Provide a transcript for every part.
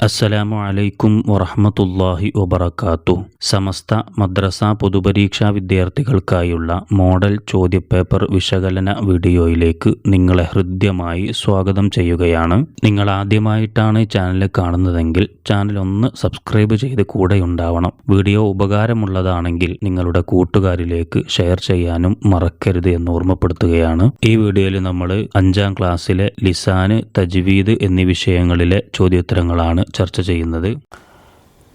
അസ്സലാമു അലൈക്കും വറഹ്മത്തുള്ളാഹി വബറകാതുഹു. സമസ്ത മദ്രസ പൊതുപരീക്ഷാ വിദ്യാർത്ഥികൾക്കായുള്ള മോഡൽ ചോദ്യപേപ്പർ വിശകലന വീഡിയോയിലേക്ക് നിങ്ങളെ ഹൃദ്യമായി സ്വാഗതം ചെയ്യുകയാണ്. നിങ്ങൾ ആദ്യമായിട്ടാണ് ചാനൽ കാണുന്നതെങ്കിൽ ചാനൽ ഒന്ന് സബ്സ്ക്രൈബ് ചെയ്ത് കൂടെയുണ്ടാവണം. വീഡിയോ ഉപകാരമുള്ളതാണെങ്കിൽ നിങ്ങളുടെ കൂട്ടുകാരിലേക്ക് ഷെയർ ചെയ്യാനും മറക്കരുത് എന്ന് ഓർമ്മപ്പെടുത്തുകയാണ്. ഈ വീഡിയോയിൽ നമ്മൾ 5ാം ക്ലാസ്സിലെ ലിസാന്, തജ്വീദ് എന്നീ വിഷയങ്ങളിലെ ചോദ്യോത്തരങ്ങളാണ് ചർച്ച ചെയ്യുന്നത്.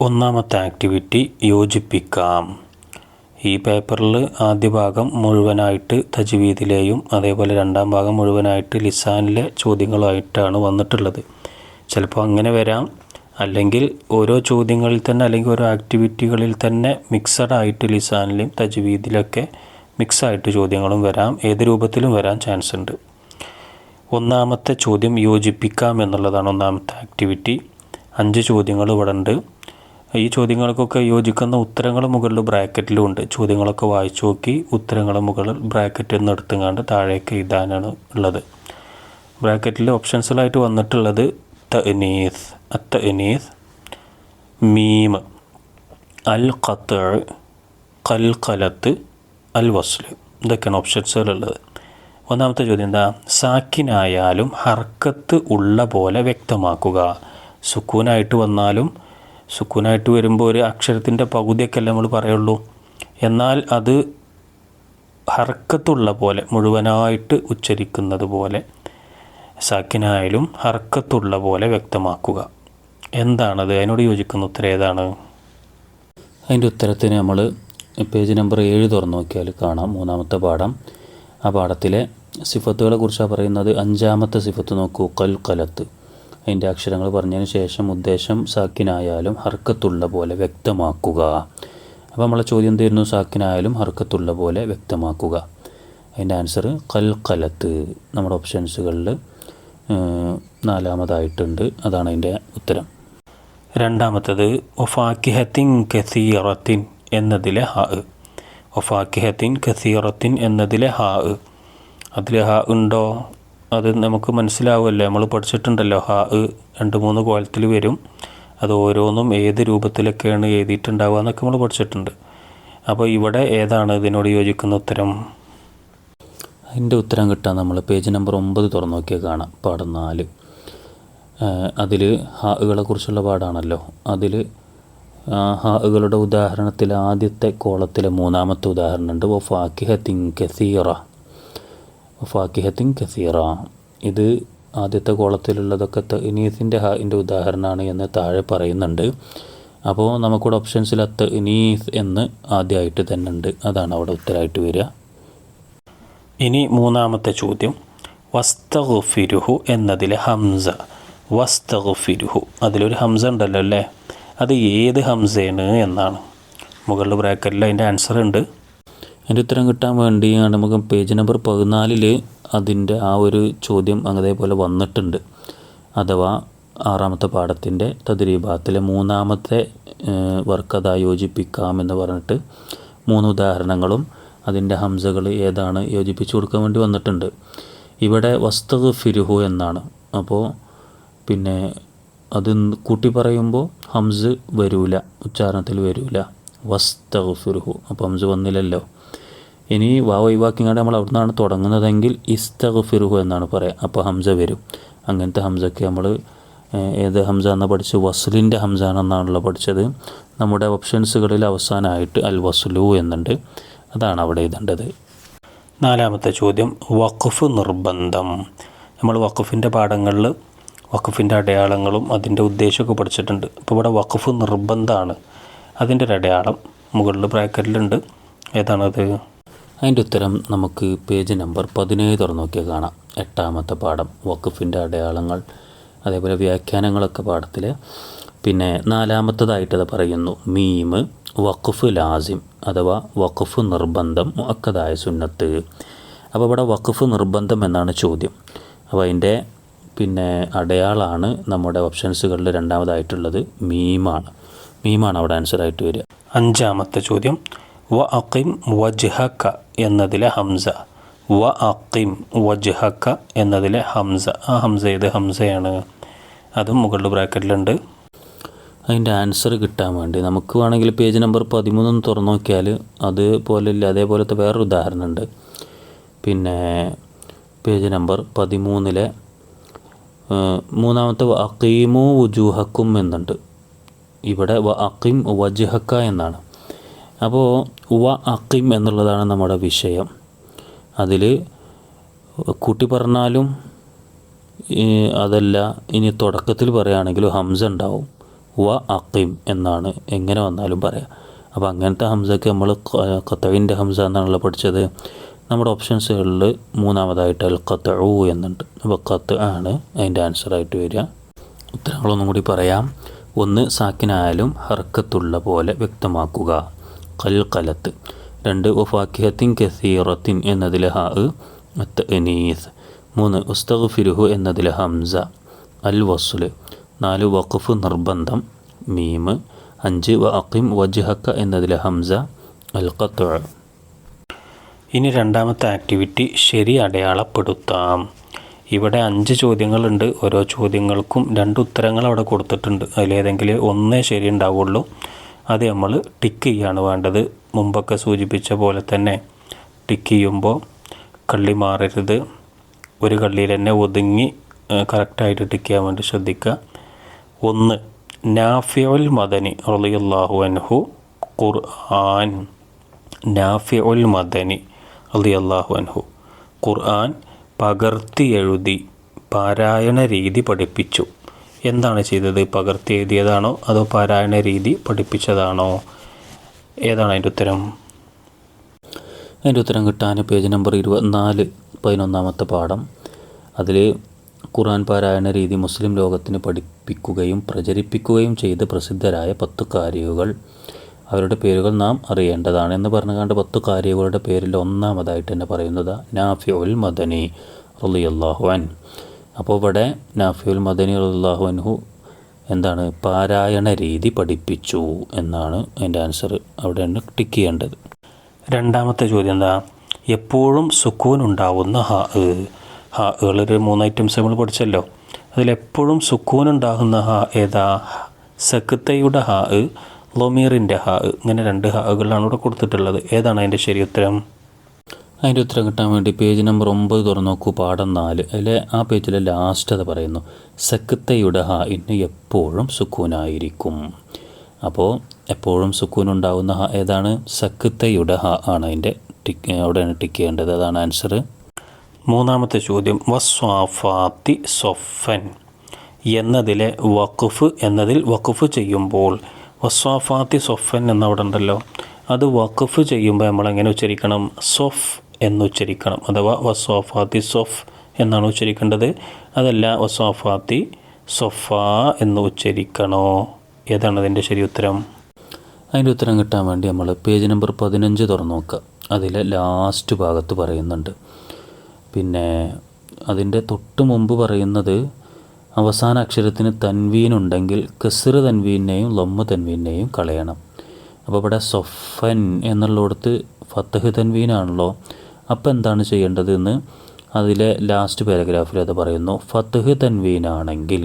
ഒന്നാമത്തെ ആക്ടിവിറ്റി യോജിപ്പിക്കാം. ഈ പേപ്പറിൽ ആദ്യ ഭാഗം മുഴുവനായിട്ട് തജ്വീദിലെയും അതേപോലെ രണ്ടാം ഭാഗം മുഴുവനായിട്ട് ലിസാനിലെ ചോദ്യങ്ങളായിട്ടാണ് വന്നിട്ടുള്ളത്. ചിലപ്പോൾ അങ്ങനെ വരാം, അല്ലെങ്കിൽ ഓരോ ചോദ്യങ്ങളിൽ തന്നെ അല്ലെങ്കിൽ ഓരോ ആക്ടിവിറ്റികളിൽ തന്നെ മിക്സഡ് ആയിട്ട് ലിസാനിലും തജ്വീദിലൊക്കെ മിക്സായിട്ട് ചോദ്യങ്ങളും വരാം. ഏത് രൂപത്തിലും വരാൻ ചാൻസ് ഉണ്ട്. ഒന്നാമത്തെ ചോദ്യം യോജിപ്പിക്കാം എന്നുള്ളതാണ് ഒന്നാമത്തെ ആക്ടിവിറ്റി. 5 ചോദ്യങ്ങൾ ഇവിടെ ഉണ്ട്. ഈ ചോദ്യങ്ങൾക്കൊക്കെ യോജിക്കുന്ന ഉത്തരങ്ങൾ മുകളിൽ ബ്രാക്കറ്റിലും ഉണ്ട്. ചോദ്യങ്ങളൊക്കെ വായിച്ചു നോക്കി ഉത്തരങ്ങൾ മുകളിൽ ബ്രാക്കറ്റിൽ നിന്ന് എടുത്തുകൊണ്ട് താഴേക്ക് എഴുതാനാണ് ഉള്ളത്. ബ്രാക്കറ്റിൽ ഓപ്ഷൻസിലായിട്ട് വന്നിട്ടുള്ളത് തഅനീസ്, അത്തഅനീസ്, മീം, അൽ ഖത്അ, ഖൽഖലത്ത്, അൽ വസ്ല്. ഇതൊക്കെയാണ് ഓപ്ഷൻസുകളുള്ളത്. ഒന്നാമത്തെ ചോദ്യം എന്താ? സാക്കിനായാലും ഹർക്കത്ത് ഉള്ള പോലെ വ്യക്തമാക്കുക. സുക്കൂനായിട്ട് വന്നാലും സുക്കൂനായിട്ട് വരുമ്പോൾ ഒരു അക്ഷരത്തിൻ്റെ പകുതിയൊക്കെ അല്ലേ നമ്മൾ പറയുള്ളൂ. എന്നാൽ അത് ഹർക്കത്തുള്ള പോലെ മുഴുവനായിട്ട് ഉച്ചരിക്കുന്നത് പോലെ സാക്കിനായാലും ഹർക്കത്തുള്ള പോലെ വ്യക്തമാക്കുക. എന്താണത്? അതിനോട് യോജിക്കുന്ന ഉത്തരം ഏതാണ്? അതിൻ്റെ ഉത്തരത്തിന് നമ്മൾ പേജ് നമ്പർ 7 തുറന്നു നോക്കിയാൽ കാണാം. 3ാമത്തെ പാഠം. ആ പാഠത്തിലെ സിഫത്തുകളെ കുറിച്ചാണ് പറയുന്നത്. 5ാമത്തെ സിഫത്ത് നോക്കൂ, ഖൽഖലത്ത്. അതിൻ്റെ അക്ഷരങ്ങൾ പറഞ്ഞതിന് ശേഷം ഉദ്ദേശം സാക്കിനായാലും ഹർക്കത്തുള്ള പോലെ വ്യക്തമാക്കുക. അപ്പോൾ നമ്മളെ ചോദ്യം തരുന്നു, സാക്കിനായാലും ഹർക്കത്തുള്ള പോലെ വ്യക്തമാക്കുക. അതിൻ്റെ ആൻസർ ഖൽഖലത്ത് നമ്മുടെ ഓപ്ഷൻസുകളിൽ 4ാമതായിട്ടുണ്ട്. അതാണ് അതിൻ്റെ ഉത്തരം. രണ്ടാമത്തത് വഫാക്കിഹത്തിൻ കസീറത്തിൻ എന്നതിലെ ഹാ. വഫാക്കിഹത്തിൻ കസീറത്തിൻ എന്നതിലെ ഹാ. അതിൽ ഹാ ഉണ്ടോ? അത് നമുക്ക് മനസ്സിലാവുമല്ലോ, നമ്മൾ പഠിച്ചിട്ടുണ്ടല്ലോ. ഹാ 2-3 കോലത്തിൽ വരും. അത് ഓരോന്നും ഏത് രൂപത്തിലൊക്കെയാണ് എഴുതിയിട്ടുണ്ടാവുക എന്നൊക്കെ നമ്മൾ പഠിച്ചിട്ടുണ്ട്. അപ്പോൾ ഇവിടെ ഏതാണ് ഇതിനോട് യോജിക്കുന്ന ഉത്തരം? അതിൻ്റെ ഉത്തരം കിട്ടാൻ നമ്മൾ പേജ് നമ്പർ 9 തുറന്നു നോക്കിയാൽ കാണാം. പാഠം 4. അതിൽ ഹാകളെ കുറിച്ചുള്ള പാഠാണല്ലോ. അതിൽ ഹാകളുടെ ഉദാഹരണത്തിൽ ആദ്യത്തെ കോളത്തിലെ 3ാമത്തെ ഉദാഹരണം ഉണ്ട്. വഫാക്കിഹത്തിൻ കസീറ. വഫാക്കിഹത്തിൻ കസീറ. ഇത് ആദ്യത്തെ കോളത്തിലുള്ളതൊക്കെ തഅനീസിൻ്റെ ഹാഇൻ്റെ ഉദാഹരണമാണ് എന്ന് താഴെ പറയുന്നുണ്ട്. അപ്പോൾ നമുക്കിവിടെ ഓപ്ഷൻസിൽ തഅനീസ് എന്ന് ആദ്യമായിട്ട് തന്നെ ഉണ്ട്. അതാണ് അവിടെ ഉത്തരമായിട്ട് വരിക. ഇനി 3ാമത്തെ ചോദ്യം വസ്തഗ്ഫിരുഹു എന്നതിലെ ഹംസ. വസ്തഗ്ഫിരുഹു, അതിലൊരു ഹംസ ഉണ്ടല്ലോ അല്ലേ? അത് ഏത് ഹംസയാണ് എന്നാണ്. മുകളിൽ ബ്രാക്കറ്റിൽ അതിൻ്റെ ആൻസർ ഉണ്ട്. അതിൻ്റെ ഉത്തരം കിട്ടാൻ വേണ്ടിയാണ് നമുക്ക് പേജ് നമ്പർ 14 അതിൻ്റെ ആ ഒരു ചോദ്യം അതേപോലെ വന്നിട്ടുണ്ട്. അഥവാ 6ാമത്തെ പാഠത്തിൻ്റെ തദ്രീബാത്തിലെ 3ാമത്തെ വർക്കഥ യോജിപ്പിക്കാമെന്ന് പറഞ്ഞിട്ട് 3 ഉദാഹരണങ്ങളും അതിൻ്റെ ഹംസകൾ ഏതാണ് യോജിപ്പിച്ചു കൊടുക്കാൻ വേണ്ടി വന്നിട്ടുണ്ട്. ഇവിടെ വസ്തഗ്ഫിരുഹു എന്നാണ്. അപ്പോൾ പിന്നെ അത് കൂട്ടി പറയുമ്പോൾ ഹംസ് വരൂല, ഉച്ചാരണത്തിൽ വരൂല. വസ്തഗ്ഫിരുഹു, അപ്പോൾ ഹംസ് വന്നില്ലല്ലോ. ഇനി വാവ് ഒഴിവാക്കിങ്ങാണ്ട് നമ്മൾ അവിടെ നിന്നാണ് തുടങ്ങുന്നതെങ്കിൽ ഇസ്തഗ്ഫിറുഹു എന്നാണ് പറയുക. അപ്പോൾ ഹംസ വരും. അങ്ങനത്തെ ഹംസയ്ക്ക് നമ്മൾ ഏത് ഹംസ എന്നാണ് പഠിച്ചത്? വസ്ലിൻ്റെ ഹംസ എന്നാണല്ലോ പഠിച്ചത്. നമ്മുടെ ഓപ്ഷൻസുകളിൽ അവസാനമായിട്ട് അൽ വസ്ലു എന്നുണ്ട്. അതാണ് അവിടെ എഴുതേണ്ടത്. 4ാമത്തെ ചോദ്യം വഖഫ് നിർബന്ധം. നമ്മൾ വഖഫിൻ്റെ പാഠങ്ങളിൽ വഖഫിൻ്റെ അടയാളങ്ങളും അതിൻ്റെ ഉദ്ദേശമൊക്കെ പഠിച്ചിട്ടുണ്ട്. ഇപ്പോൾ ഇവിടെ വഖഫ് നിർബന്ധമാണ്. അതിൻ്റെ ഒരു അടയാളം മുകളിൽ ബ്രാക്കറ്റിലുണ്ട്. ഏതാണത്? അതിൻ്റെ ഉത്തരം നമുക്ക് പേജ് നമ്പർ 17 തുറന്നു നോക്കിയാൽ കാണാം. 8ാമത്തെ പാഠം വഖഫിൻ്റെ അടയാളങ്ങൾ അതേപോലെ വ്യാഖ്യാനങ്ങളൊക്കെ പാഠത്തിൽ. പിന്നെ 4ാമത്തേതായിട്ടത് പറയുന്നു മീം വഖഫ് ലാസിം അഥവാ വഖഫ് നിർബന്ധം മുഅക്കദായ സുന്നത്ത്. അപ്പോൾ ഇവിടെ വഖഫ് നിർബന്ധം എന്നാണ് ചോദ്യം. അപ്പോൾ അതിൻ്റെ പിന്നെ അടയാളമാണ് നമ്മുടെ ഓപ്ഷൻസുകളിൽ 2ാമതായിട്ടുള്ളത് മീമാണ്. മീമാണ് അവിടെ ആൻസറായിട്ട് വരിക. 5ാമത്തെ ചോദ്യം വ അഖിം വജ്ഹക എന്നതിലെ ഹംസ. വ അഖിം വജ്ഹക എന്നതിലെ ഹംസ. ആ ഹംസ ഏത് ഹംസയാണ്? അതും മുകളിൽ ബ്രാക്കറ്റിലുണ്ട്. അതിൻ്റെ ആൻസർ കിട്ടാൻ വേണ്ടി നമുക്ക് വേണമെങ്കിൽ പേജ് നമ്പർ 13 തുറന്നു നോക്കിയാൽ അതുപോലെയില്ല അതേപോലത്തെ വേറൊരു ഉദാഹരണമുണ്ട്. പിന്നെ പേജ് നമ്പർ 13 മൂന്നാമത്തെ വ അഖീമു വുജൂഹക്കും എന്നുണ്ട്. ഇവിടെ വ അഖീം വജ്ഹക്ക എന്നാണ്. അപ്പോൾ വ അഖീം എന്നുള്ളതാണ് നമ്മുടെ വിഷയം. അതിൽ കൂട്ടി പറഞ്ഞാലും അതല്ല, ഇനി തുടക്കത്തിൽ പറയുകയാണെങ്കിലും ഹംസ ഉണ്ടാവും. വ അഖീം എന്നാണ് എങ്ങനെ വന്നാലും പറയാം. അപ്പോൾ അങ്ങനത്തെ ഹംസക്ക് നമ്മൾ ഖത്ഇൻ്റെ ഹംസ എന്നാണല്ലോ പഠിച്ചത്. നമ്മുടെ ഓപ്ഷൻസുകളിൽ മൂന്നാമതായിട്ട് അൽ ഖത്ഉ എന്നുണ്ട്. അപ്പോൾ ഖത്ത് ആണ് അതിൻ്റെ ആൻസറായിട്ട് വരിക. ഉത്തരങ്ങളൊന്നും കൂടി പറയാം. 1 സാക്കിനായാലും ഹർക്കത്തുള്ള പോലെ വ്യക്തമാക്കുക, ഖൽഖലത്ത്. 2 വഫാക്കിഹത്തിൻ കസീറത്തിൻ എന്നതിൽ ഹാ തഅനീസ്. 3 ഉസ്തഗ്ഫിരുഹു എന്നതിൽ ഹംസ അൽ വസ്ൽ. 4 വഖഫ് നിർബന്ധം മീം. 5 വ അഖിം വജ്ഹക എന്നതിൽ ഹംസ അൽ ഖത്ഉ. ഇനി രണ്ടാമത്തെ ആക്ടിവിറ്റി ശരി അടയാളപ്പെടുത്താം. ഇവിടെ 5 ചോദ്യങ്ങളുണ്ട്. ഓരോ ചോദ്യങ്ങൾക്കും 2 ഉത്തരങ്ങൾ അവിടെ കൊടുത്തിട്ടുണ്ട്. അതിലേതെങ്കിലും ഒന്നേ ശരി ഉണ്ടാവുള്ളൂ. അത് നമ്മൾ ടിക്ക് ചെയ്യാണ് വേണ്ടത്. മുമ്പൊക്കെ സൂചിപ്പിച്ച പോലെ തന്നെ ടിക്ക് ചെയ്യുമ്പോൾ കള്ളി മാറരുത്. ഒരു കള്ളിയിൽ തന്നെ ഒതുങ്ങി കറക്റ്റായിട്ട് ടിക്ക് ചെയ്യാൻ വേണ്ടി ശ്രദ്ധിക്കുക. 1 നാഫിഉൽ മദനി റളിയല്ലാഹു അൻഹു ഖുർആൻ. നാഫിഉൽ മദനി റളിയല്ലാഹു അൻഹു ഖുർആൻ പകർത്തി എഴുതി പാരായണ രീതി പഠിപ്പിച്ചു. എന്താണ് ചെയ്തത്? പകർത്തി എഴുതിയതാണോ അതോ പാരായണ രീതി പഠിപ്പിച്ചതാണോ? ഏതാണ് അതിൻ്റെ ഉത്തരം? അതിൻ്റെ ഉത്തരം കിട്ടാൻ പേജ് നമ്പർ 24 11ാമത്തെ പാഠം. അതിൽ ഖുർആൻ പാരായണ രീതി മുസ്ലിം ലോകത്തിന് പഠിപ്പിക്കുകയും പ്രചരിപ്പിക്കുകയും ചെയ്ത് പ്രസിദ്ധരായ 10 കാരികൾ, അവരുടെ പേരുകൾ നാം അറിയേണ്ടതാണ് എന്ന് പറഞ്ഞുകൊണ്ട് 10 കാരികളുടെ പേരിൽ ഒന്നാമതായിട്ട് തന്നെ പറയുന്നത് നാഫിഉൽ മദനി റളിയല്ലാഹു അൻഹു. അപ്പോൾ ഇവിടെ നാഫിഉൽ മദനി റളിയല്ലാഹു അൻഹു എന്താണ്? പാരായണ രീതി പഠിപ്പിച്ചു എന്നാണ് അതിൻ്റെ ആൻസർ. അവിടെയാണ് ടിക്ക് ചെയ്യേണ്ടത്. രണ്ടാമത്തെ ചോദ്യം എന്താ? എപ്പോഴും സുക്കൂൻ ഉണ്ടാവുന്ന ഹാകളൊരു 3 ഐറ്റംസ് നമ്മൾ പഠിച്ചല്ലോ. അതിലെപ്പോഴും സുക്കൂൻ ഉണ്ടാകുന്ന ഹാ ഏതാ? സക്തയുടെ ഹാ, ലൊമീറിൻ്റെ ഹാ. ഇങ്ങനെ 2 ഹാകളാണ് ഇവിടെ കൊടുത്തിട്ടുള്ളത്. ഏതാണ് അതിൻ്റെ ശരി ഉത്തരം? അതിൻ്റെ ഉത്തരം കിട്ടാൻ വേണ്ടി പേജ് നമ്പർ 9 തുറന്നു നോക്കൂ, പാഠം 4. അതിലെ ആ പേജിലെ ലാസ്റ്റ് അത് പറയുന്നു, സക്തയുടെ ഹാ ഇന്ന് എപ്പോഴും സുക്കൂനായിരിക്കും. അപ്പോൾ എപ്പോഴും സുക്കൂൻ ഉണ്ടാകുന്ന ഹാ ഏതാണ്? സക്തയുടെ ഹാ ആണ് അതിൻ്റെ അവിടെയാണ് ടിക്ക് ചെയ്യേണ്ടത്. അതാണ് ആൻസർ. മൂന്നാമത്തെ ചോദ്യം വസ്വാഫാത്തി സൊഫൻ എന്നതിലെ വഖഫ് ചെയ്യുമ്പോൾ വസ്വാഫാത്തി സൊഫൻ എന്നവിടെ ഉണ്ടല്ലോ, അത് വഖഫ് ചെയ്യുമ്പോൾ നമ്മളെങ്ങനെ ഉച്ചരിക്കണം? സൊഫ് എന്നുച്ചരിക്കണം. അഥവാ വസ്വാഫാത്തി സൊഫ് എന്നാണ് ഉച്ചരിക്കേണ്ടത്. അതല്ല വസ്വാഫാത്തി സൊഫ എന്ന് ഉച്ചരിക്കണോ? ഏതാണ് അതിൻ്റെ ശരി ഉത്തരം? അതിൻ്റെ ഉത്തരം കിട്ടാൻ വേണ്ടി നമ്മൾ പേജ് നമ്പർ 15 തുറന്നു നോക്കുക. അതിലെ ലാസ്റ്റ് ഭാഗത്ത് പറയുന്നുണ്ട്. പിന്നെ അതിൻ്റെ തൊട്ട് മുമ്പ് പറയുന്നത് അവസാന അക്ഷരത്തിന് തൻവീനുണ്ടെങ്കിൽ കസ്ർ തൻവീനെയും ലമ്മ തൻവീനെയും കളയണം. അപ്പോൾ ഇവിടെ സൊഫൻ എന്നുള്ളിടത്ത് ഫത്തഹ് തൻവീനാണല്ലോ. അപ്പോൾ എന്താണ് ചെയ്യേണ്ടത് എന്ന് അതിലെ ലാസ്റ്റ് പാരഗ്രാഫിൽ അത് പറയുന്നു. ഫത്തഹ് തൻവീനാണെങ്കിൽ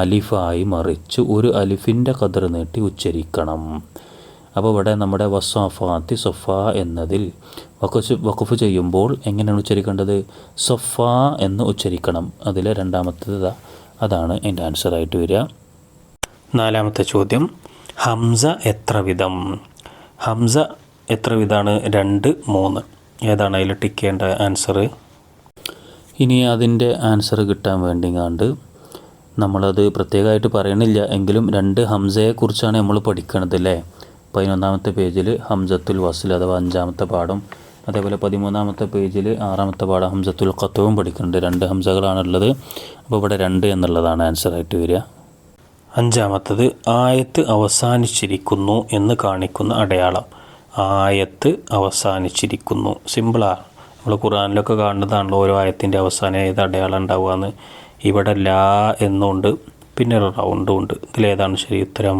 അലിഫായി മറിച്ച് ഒരു അലിഫിൻ്റെ ഖദർ നീട്ടി ഉച്ചരിക്കണം. അപ്പോൾ ഇവിടെ നമ്മുടെ വസ്വാഫാത്തി സൊഫ എന്നതിൽ വഖഫ് ചെയ്യുമ്പോൾ എങ്ങനെയാണ് ഉച്ചരിക്കേണ്ടത്? സൊഫ എന്ന് ഉച്ചരിക്കണം. അതിലെ രണ്ടാമത്തേത് അതാണ് എൻ്റെ ആൻസറായിട്ട് വരിക. നാലാമത്തെ ചോദ്യം ഹംസ എത്ര വിധം? ഹംസ എത്ര വിധമാണ്? 2, 3. ഏതാണ് അതിൽ ടിക്ക് ചെയ്യേണ്ട ആൻസർ? ഇനി അതിൻ്റെ ആൻസർ കിട്ടാൻ വേണ്ടിങ്ങാണ്ട് നമ്മളത് പ്രത്യേകമായിട്ട് പറയണില്ല എങ്കിലും 2 ഹംസയെക്കുറിച്ചാണ് നമ്മൾ പഠിക്കണത് അല്ലേ. 11ാമത്തെ പേജിൽ ഹംസത്തുൽ വസ്ൽ അഥവാ 5ാമത്തെ പാഠം, അതേപോലെ 13ാമത്തെ പേജിൽ 6ാമത്തെ പാഠം ഹംസത്തുൽ ഖത്ഉം പഠിക്കുന്നുണ്ട്. 2 ഹംസകളാണുള്ളത്. അപ്പോൾ ഇവിടെ 2 എന്നുള്ളതാണ് ആൻസറായിട്ട് വരിക. 5ാമത്തത് ആയത്ത് അവസാനിച്ചിരിക്കുന്നു എന്ന് കാണിക്കുന്ന അടയാളം. ആയത്ത് അവസാനിച്ചിരിക്കുന്നു സിമ്പിളാണ്. നമ്മൾ ഖുർആനിലൊക്കെ കാണുന്നതാണല്ലോ ഓരോ ആയത്തിൻ്റെ അവസാനം ഏത് അടയാളം ഉണ്ടാവുകയെന്ന്. ഇവിടെ ലാ എന്നുണ്ട്, പിന്നെ ഒരു റൗണ്ടും ഉണ്ട്. ഇതിലേതാണ് ശരി ഉത്തരം?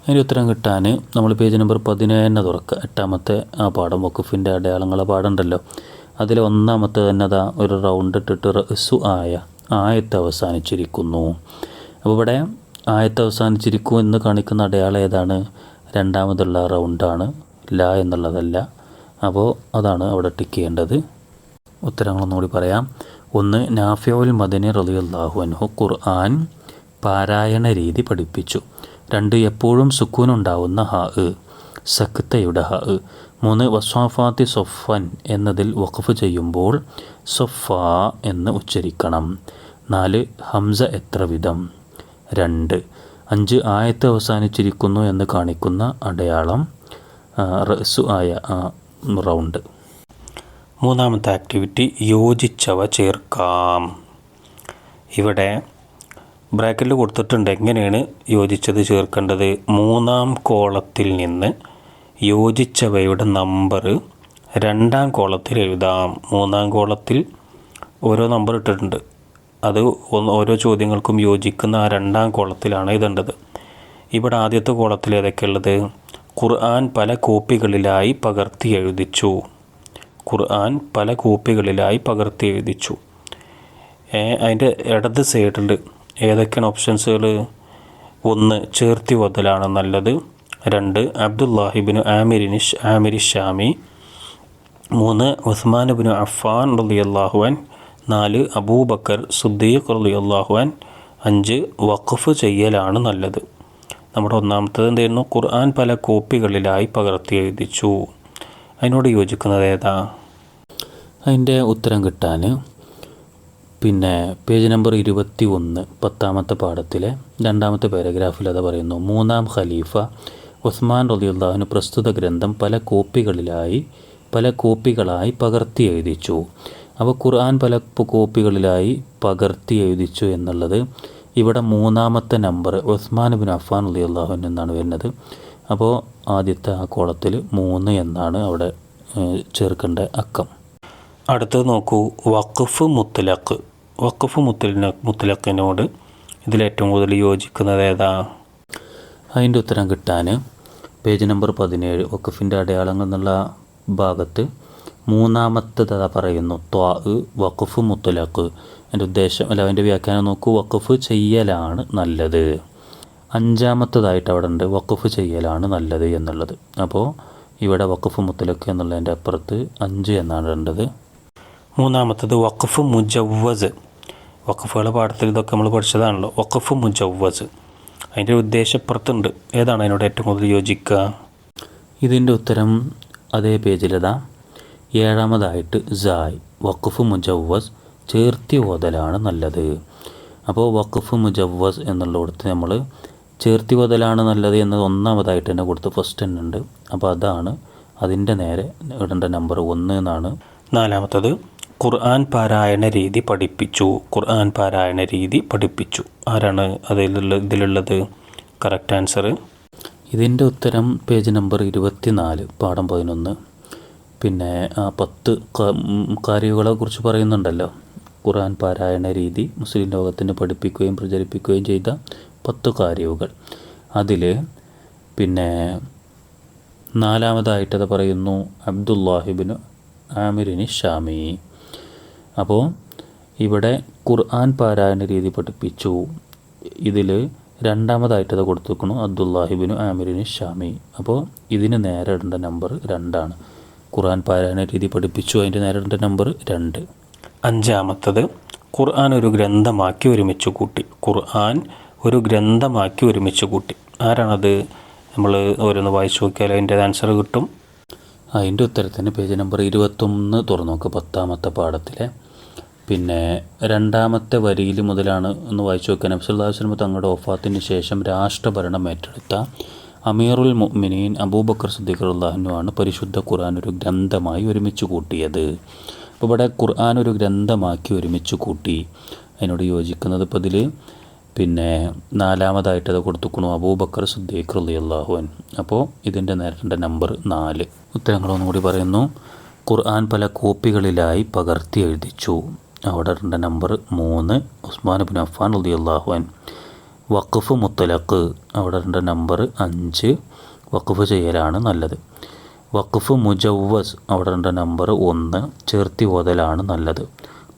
അതിൻ്റെ ഉത്തരം കിട്ടാൻ നമ്മൾ പേജ് നമ്പർ 17 തുറക്കുക. 8ാമത്തെ ആ പാഠം വഖഫിൻ്റെ അടയാളങ്ങളെ പാടുണ്ടല്ലോ. അതിൽ 1ാമത്തെ തന്നെ അതാ ഒരു റൗണ്ട് ഇട്ടിട്ട് റഅ്സു ആയത്ത് അവസാനിച്ചിരിക്കുന്നു. അപ്പോൾ ഇവിടെ ആയത്ത് അവസാനിച്ചിരിക്കും എന്ന് കാണിക്കുന്ന അടയാളം ഏതാണ്? രണ്ടാമതുള്ള റൗണ്ടാണ്, ല എന്നുള്ളതല്ല. അപ്പോൾ അതാണ് അവിടെ ടിക്ക് ചെയ്യേണ്ടത്. ഉത്തരങ്ങളൊന്നുകൂടി പറയാം. 1. നാഫിഉൽ മദനി റളിയല്ലാഹു അൻഹു ഖുർആൻ പാരായണ രീതി പഠിപ്പിച്ചു. 2. എപ്പോഴും സുക്കൂനുണ്ടാവുന്ന ഹ, സക്തയുടെ ഹ. 3. വസ്വാഫാത്തി സൊഫൻ എന്നതിൽ വഖഫ് ചെയ്യുമ്പോൾ സൊഫ എന്ന് ഉച്ചരിക്കണം. 4. ഹംസ എത്ര വിധം? 2. 5. ആയത്ത് അവസാനിച്ചിരിക്കുന്നു എന്ന് കാണിക്കുന്ന അടയാളം റഅ്സു ആയ റൗണ്ട്. മൂന്നാമത്തെ ആക്ടിവിറ്റി യോജിച്ചവ ചേർക്കാം. ഇവിടെ ബ്രാക്കറ്റിൽ കൊടുത്തിട്ടുണ്ട് എങ്ങനെയാണ് യോജിച്ചത് ചേർക്കേണ്ടത്. 3-ാം കോളത്തിൽ നിന്ന് യോജിച്ചവയുടെ നമ്പർ 2-ാം കോളത്തിൽ എഴുതാം. 3-ാം കോളത്തിൽ ഓരോ നമ്പർ ഇട്ടിട്ടുണ്ട്. അത് ഓരോ ചോദ്യങ്ങൾക്കും യോജിക്കുന്ന ആ 2-ാം കോളത്തിലാണ് എഴുതേണ്ടത്. ഇവിടെ ആദ്യത്തെ കോളത്തിൽ ഏതൊക്കെയുള്ളത്? ഖുർആൻ പല കോപ്പികളിലായി പകർത്തി എഴുതിച്ചു. ഖുർആൻ പല കോപ്പികളിലായി പകർത്തി എഴുതിച്ചു. അതിൻ്റെ ഇടത് സൈഡിൽ ഏതൊക്കെയാണ് ഓപ്ഷൻസുകൾ? 1. ചേർത്തി ഓതലാണ് നല്ലത്. 2. അബ്ദുല്ലാഹിബിന് ആമിരി ഷാമി. 3. ഉസ്മാൻ ഇബ്നു അഫ്ഫാൻ റളിയല്ലാഹു അൻഹു. 4. അബൂബക്കർ സിദ്ദീഖ് റളിയല്ലാഹു അൻഹു. 5. വഖഫ് ചെയ്യലാണ് നല്ലത്. നമ്മുടെ ഒന്നാമത്തത് എന്തായിരുന്നു? ഖുർആൻ പല കോപ്പികളിലായി പകർത്തി എഴുതിച്ചു. അതിനോട് യോജിക്കുന്നത് ഏതാ? അതിൻ്റെ ഉത്തരം കിട്ടാൻ പേജ് നമ്പർ 21 10-ാമത്തെ പാഠത്തിലെ 2-ാമത്തെ പാരഗ്രാഫിൽ അത് പറയുന്നു. 3-ാം ഖലീഫ ഉസ്മാൻ റളിയല്ലാഹു അൻഹു പ്രസ്തുത ഗ്രന്ഥം പല കോപ്പികളായി പകർത്തി എഴുതിച്ചു. അപ്പോൾ ഖുർആൻ പല കോപ്പികളിലായി പകർത്തി എഴുതിച്ചു എന്നുള്ളത് ഇവിടെ 3-ാമത്തെ നമ്പർ ഉസ്മാൻ ഇബ്നു അഫ്ഫാൻ റളിയല്ലാഹു അൻഹു എന്നാണ് വരുന്നത്. അപ്പോൾ ആദ്യത്തെ ആ കോളത്തിൽ 3 എന്നാണ് അവിടെ ചേർക്കേണ്ട അക്കം. അടുത്തത് നോക്കൂ, വഖഫ് മുത്ലഖ്. വഖഫ് മുത്ലഖിനോട് ഇതിലേറ്റവും കൂടുതൽ യോജിക്കുന്നത് ഏതാ? അതിൻ്റെ ഉത്തരം കിട്ടാൻ പേജ് നമ്പർ 17 വഖഫിൻ്റെ അടയാളങ്ങൾ എന്നുള്ള ഭാഗത്ത് 3-ാമത്തേത് പറയുന്നു ത്വാ വഖഫ് മുത്ലഖ്. അതിൻ്റെ ഉദ്ദേശം അതിൻ്റെ വ്യാഖ്യാനം നോക്കൂ, വഖഫ് ചെയ്യലാണ് നല്ലത്. 5-ാമത്തേതായിട്ട് അവിടെ ഉണ്ട് വഖഫ് ചെയ്യലാണ് നല്ലത് എന്നുള്ളത്. അപ്പോൾ ഇവിടെ വഖഫ് മുത്ലഖ് എന്നുള്ളതിൻ്റെ അപ്പുറത്ത് 5 എന്നാണ് ഇടേണ്ടത്. 3-ാമത്തേത് വഖഫ് മുജവ്വസ്. വഖഫുകളുടെ പാഠത്തിൽ ഇതൊക്കെ നമ്മൾ പഠിച്ചതാണല്ലോ. വഖഫ് മുജവ്വസ് അതിൻ്റെ ഉദ്ദേശപ്പുറത്തുണ്ട്. ഏതാണ് അതിനോട് ഏറ്റവും കൂടുതൽ യോജിക്കുക? ഇതിൻ്റെ ഉത്തരം അതേ പേജിലതാ 7-ാമതായിട്ട് സായ് വഖഫ് മുജവ്വസ് ചേർത്തി ഓതലാണ് നല്ലത്. അപ്പോൾ വഖഫ് മുജവ്വസ് എന്നുള്ളിടത്ത് നമ്മൾ ചേർത്തി ഓതലാണ് നല്ലത് എന്നത് 1-ാമതായിട്ട് തന്നെ കൊടുത്ത് ഫസ്റ്റ് തന്നെ ഉണ്ട്. അപ്പോൾ അതാണ് അതിൻ്റെ നേരെ ഇടേണ്ട നമ്പർ 1 എന്നാണ്. 4-ാമത്തത് ഖുർആൻ പാരായണ രീതി പഠിപ്പിച്ചു. ഖുർആൻ പാരായണ രീതി പഠിപ്പിച്ചു. ആരാണ് ഇതിലുള്ളത്? Correct answer. ഇതിൻ്റെ ഉത്തരം പേജ് നമ്പർ 24 പാഠം 11. 10 കാര്യങ്ങളെ കുറിച്ച് പറയുന്നുണ്ടല്ലോ. ഖുർആൻ പാരായണ രീതി മുസ്ലിം ലോകത്തിന് പഠിപ്പിക്കുകയും പ്രചരിപ്പിക്കുകയും ചെയ്ത 10 കാര്യങ്ങൾ. അതിൽ 4-ാമതായിട്ടത് പറയുന്നു അബ്ദുല്ലാഹിബിന് ആമിരി ഷാമി. അപ്പോൾ ഇവിടെ ഖുർആൻ പാരായണ രീതി പഠിപ്പിച്ചു. ഇതിൽ 2-ാമതായിട്ടത് കൊടുത്തിരിക്കുന്നു അബ്ദുല്ലാഹിബിന് ആമിരി ഷാമി. അപ്പോൾ ഇതിന് നേരെ ഇടേണ്ട നമ്പർ 2 ഖുർആൻ പാരായണ രീതി പഠിപ്പിച്ചു, അതിൻ്റെ നേരെ ഇടേണ്ട നമ്പർ 2. 5-ാമത്തത് ഖുർആൻ ഒരു ഗ്രന്ഥമാക്കി ഒരുമിച്ച് കൂട്ടി. ഖുർആൻ ഒരു ഗ്രന്ഥമാക്കി ഒരുമിച്ച് കൂട്ടി. ആരാണത്? നമ്മൾ ഓരോന്ന് വായിച്ചു നോക്കിയാൽ അതിൻ്റെ ആൻസർ കിട്ടും. അതിൻ്റെ ഉത്തരത്തിന് പേജ് നമ്പർ 21 തുറന്നു നോക്കുക 10-ാമത്തെ പാഠത്തിലെ 2-ാമത്തെ വരിയിൽ മുതലാണ് ഒന്ന് വായിച്ചു നോക്കുക. നബി സല്ലല്ലാഹു അലൈഹി വസല്ലം തങ്ങളുടെ വഫാത്തിന് ശേഷം രാഷ്ട്രഭരണം ഏറ്റെടുത്ത അമീറുൽ മുഅ്മിനീൻ അബൂബക്കർ സിദ്ദീഖ് റളിയല്ലാഹു അൻഹു ആണ് പരിശുദ്ധ ഖുർആൻ ഒരു ഗ്രന്ഥമായി ഒരുമിച്ച് കൂട്ടിയത്. അപ്പോൾ ഇവിടെ ഖുർആൻ ഒരു ഗ്രന്ഥമാക്കി ഒരുമിച്ച് കൂട്ടി. അതിനോട് യോജിക്കുന്നത് ഇപ്പോൾ ഇതിൽ 4-ാമതായിട്ട് അത് കൊടുത്തുക്കണു അബൂബക്കർ സിദ്ദീഖ് റളിയല്ലാഹു അൻഹു. അപ്പോൾ ഇതിൻ്റെ നേരത്തെ നമ്പർ 4. ഉത്തരങ്ങളൊന്നുകൂടി പറയുന്നു. ഖുർആൻ പല കോപ്പികളിലായി പകർത്തി എഴുതിച്ചു. അവിടെ ഇടേണ്ട നമ്പർ 3 ഉസ്മാൻ ഇബ്നു അഫ്ഫാൻ റളിയല്ലാഹു അൻഹു. വഖഫ് മുത്ലഖ് അവിടെ ഇടേണ്ട നമ്പർ 5 വഖഫ് ചെയ്യലാണ് നല്ലത്. വഖഫ് മുജവ്വസ് അവിടെ ഇടേണ്ട നമ്പർ 1 ചേർത്തി ഓതലാണ് നല്ലത്.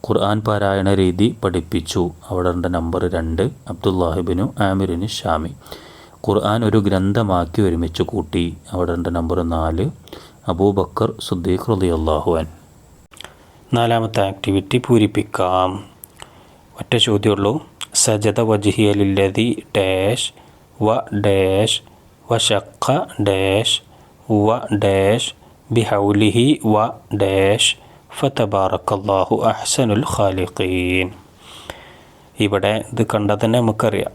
ഖുർആൻ പാരായണ രീതി പഠിപ്പിച്ചു. അവിടെ ഉണ്ട് നമ്പർ 2 അബ്ദുല്ലാഹിബിനു ആമിറിന് ഷാമി. ഖുർആൻ ഒരു ഗ്രന്ഥമാക്കി ഒരുമിച്ച് കൂട്ടി. അവിടെ ഉണ്ട് നമ്പർ 4 അബൂബക്കർ സിദ്ദീഖ് റളിയല്ലാഹു അൻഹു. 4ാമത്തെ ആക്ടിവിറ്റി പൂരിപ്പിക്കാം. ഒറ്റ ചോദ്യമുള്ളൂ. സജദ വജ്ഹിയ ലില്ലദി ഡാഷ് വ ഡാഷ് വശഖ ഡാഷ് വ ഡാഷ് ബിഹൗലിഹി വ ഡാഷ് ഫതബാറക്കല്ലാഹു അഹ്സനുൽ ഖാലിഖീൻ. ഇവിടെ ഇത് കണ്ടാൽ തന്നെ നമുക്കറിയാം.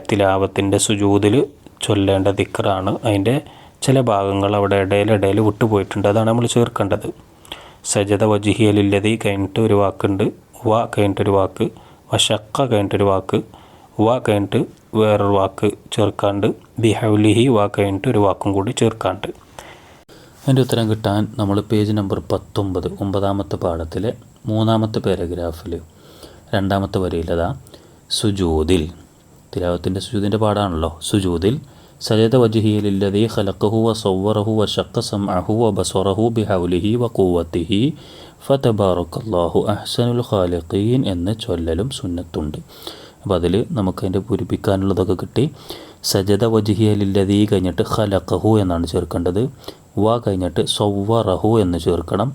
തിലാവത്തിൻ്റെ സുജൂദിൽ ചൊല്ലേണ്ട ദിക്റാണ്. അതിൻ്റെ ചില ഭാഗങ്ങൾ അവിടെ ഇടയിൽ വിട്ടുപോയിട്ടുണ്ട്. അതാണ് നമ്മൾ ചേർക്കേണ്ടത്. സജദ വജ്ഹിയ ലില്ലദി കഴിഞ്ഞിട്ട് ഒരു വാക്കുണ്ട്, വ കഴിഞ്ഞിട്ടൊരു വാക്ക്, വശഖ കഴിഞ്ഞിട്ടൊരു വാക്ക്, വ കഴിഞ്ഞിട്ട് വേറൊരു വാക്ക് ചേർക്കാണ്ട്, ബിഹൗലിഹി വ കഴിഞ്ഞിട്ട് ഒരു വാക്കും കൂടി ചേർക്കാണ്ട്. അതിൻ്റെ ഉത്തരം കിട്ടാൻ നമ്മൾ പേജ് നമ്പർ 19 9ാമത്തെ പാഠത്തിലെ 3ാമത്തെ പാരഗ്രാഫിൽ 2ാമത്തെ വരിയിലതാ സുജൂദിൽ, തിലാവത്തിൻ്റെ സുജൂദിൻ്റെ പാഠമാണല്ലോ. സുജൂദിൽ സജദ വജ്ഹിയ ലില്ലദി ഖലഖഹു വസവ്വറഹു വശഖ സമഅഹു വബസറഹു ബിഹൗലിഹി വഖുവ്വതിഹി ഫതബാറക്കല്ലാഹു അഹ്സനുൽ ഖാലിഖീൻ എന്ന് ചൊല്ലലും സുന്നത്തുണ്ട്. അപ്പോൾ അതിൽ നമുക്കതിൻ്റെ പൂരിപ്പിക്കാനുള്ളതൊക്കെ കിട്ടി. സജദ വജ്ഹിയ ലില്ലദി കഴിഞ്ഞിട്ട് ഖലഖഹു എന്നാണ് ചേർക്കേണ്ടത്. വ കഴിഞ്ഞിട്ട് സവ്വറഹു എന്ന് ചേർക്കണം.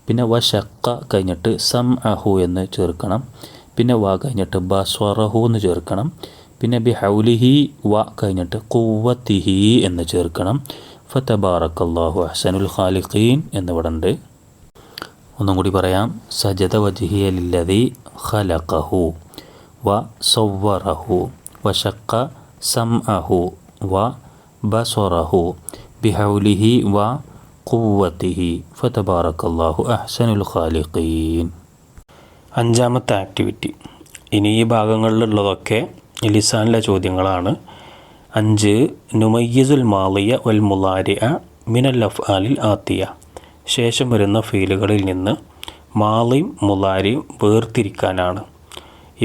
പിന്നെ വശഖ കഴിഞ്ഞിട്ട് സമഅഹു എന്ന് ചേർക്കണം. പിന്നെ വ കഴിഞ്ഞിട്ട് ബസ്വറഹു എന്ന് ചേർക്കണം. പിന്നെ ബിഹൗലിഹി വ കഴിഞ്ഞിട്ട് ഖുവ്വതിഹി എന്ന് ചേർക്കണം. ഫതബാറക്കല്ലാഹു അഹ്സനുൽ ഖാലിഖീൻ എന്നിവിടെ ഉണ്ട്. ഒന്നും കൂടി പറയാം. സജദ വജ്ഹിയ ലില്ലദി ഖലഖഹു വ സവ്വറഹു വശഖ സമഅഹു വ ബസ്വറഹു ബിഹൗലിഹി വ ഖുവ്വതിഹി ഫതബാറക്കല്ലാഹു അഹ്സനുൽ ഖാലിഖീൻ. 5ാമത്തെ ആക്ടിവിറ്റി. ഇനി ഈ ഭാഗങ്ങളിലുള്ളതൊക്കെ ലിസാനിലെ ചോദ്യങ്ങളാണ്. 5 നുമയ്യിസുൽ മാളിയ വൽ മുലാരിഅ മിനൽ അഫ്ആലിൽ ആത്തിയ. ശേഷം വരുന്ന ഫീലുകളിൽ നിന്ന് മാളിയും മുലാരിയും വേർതിരിക്കാനാണ്.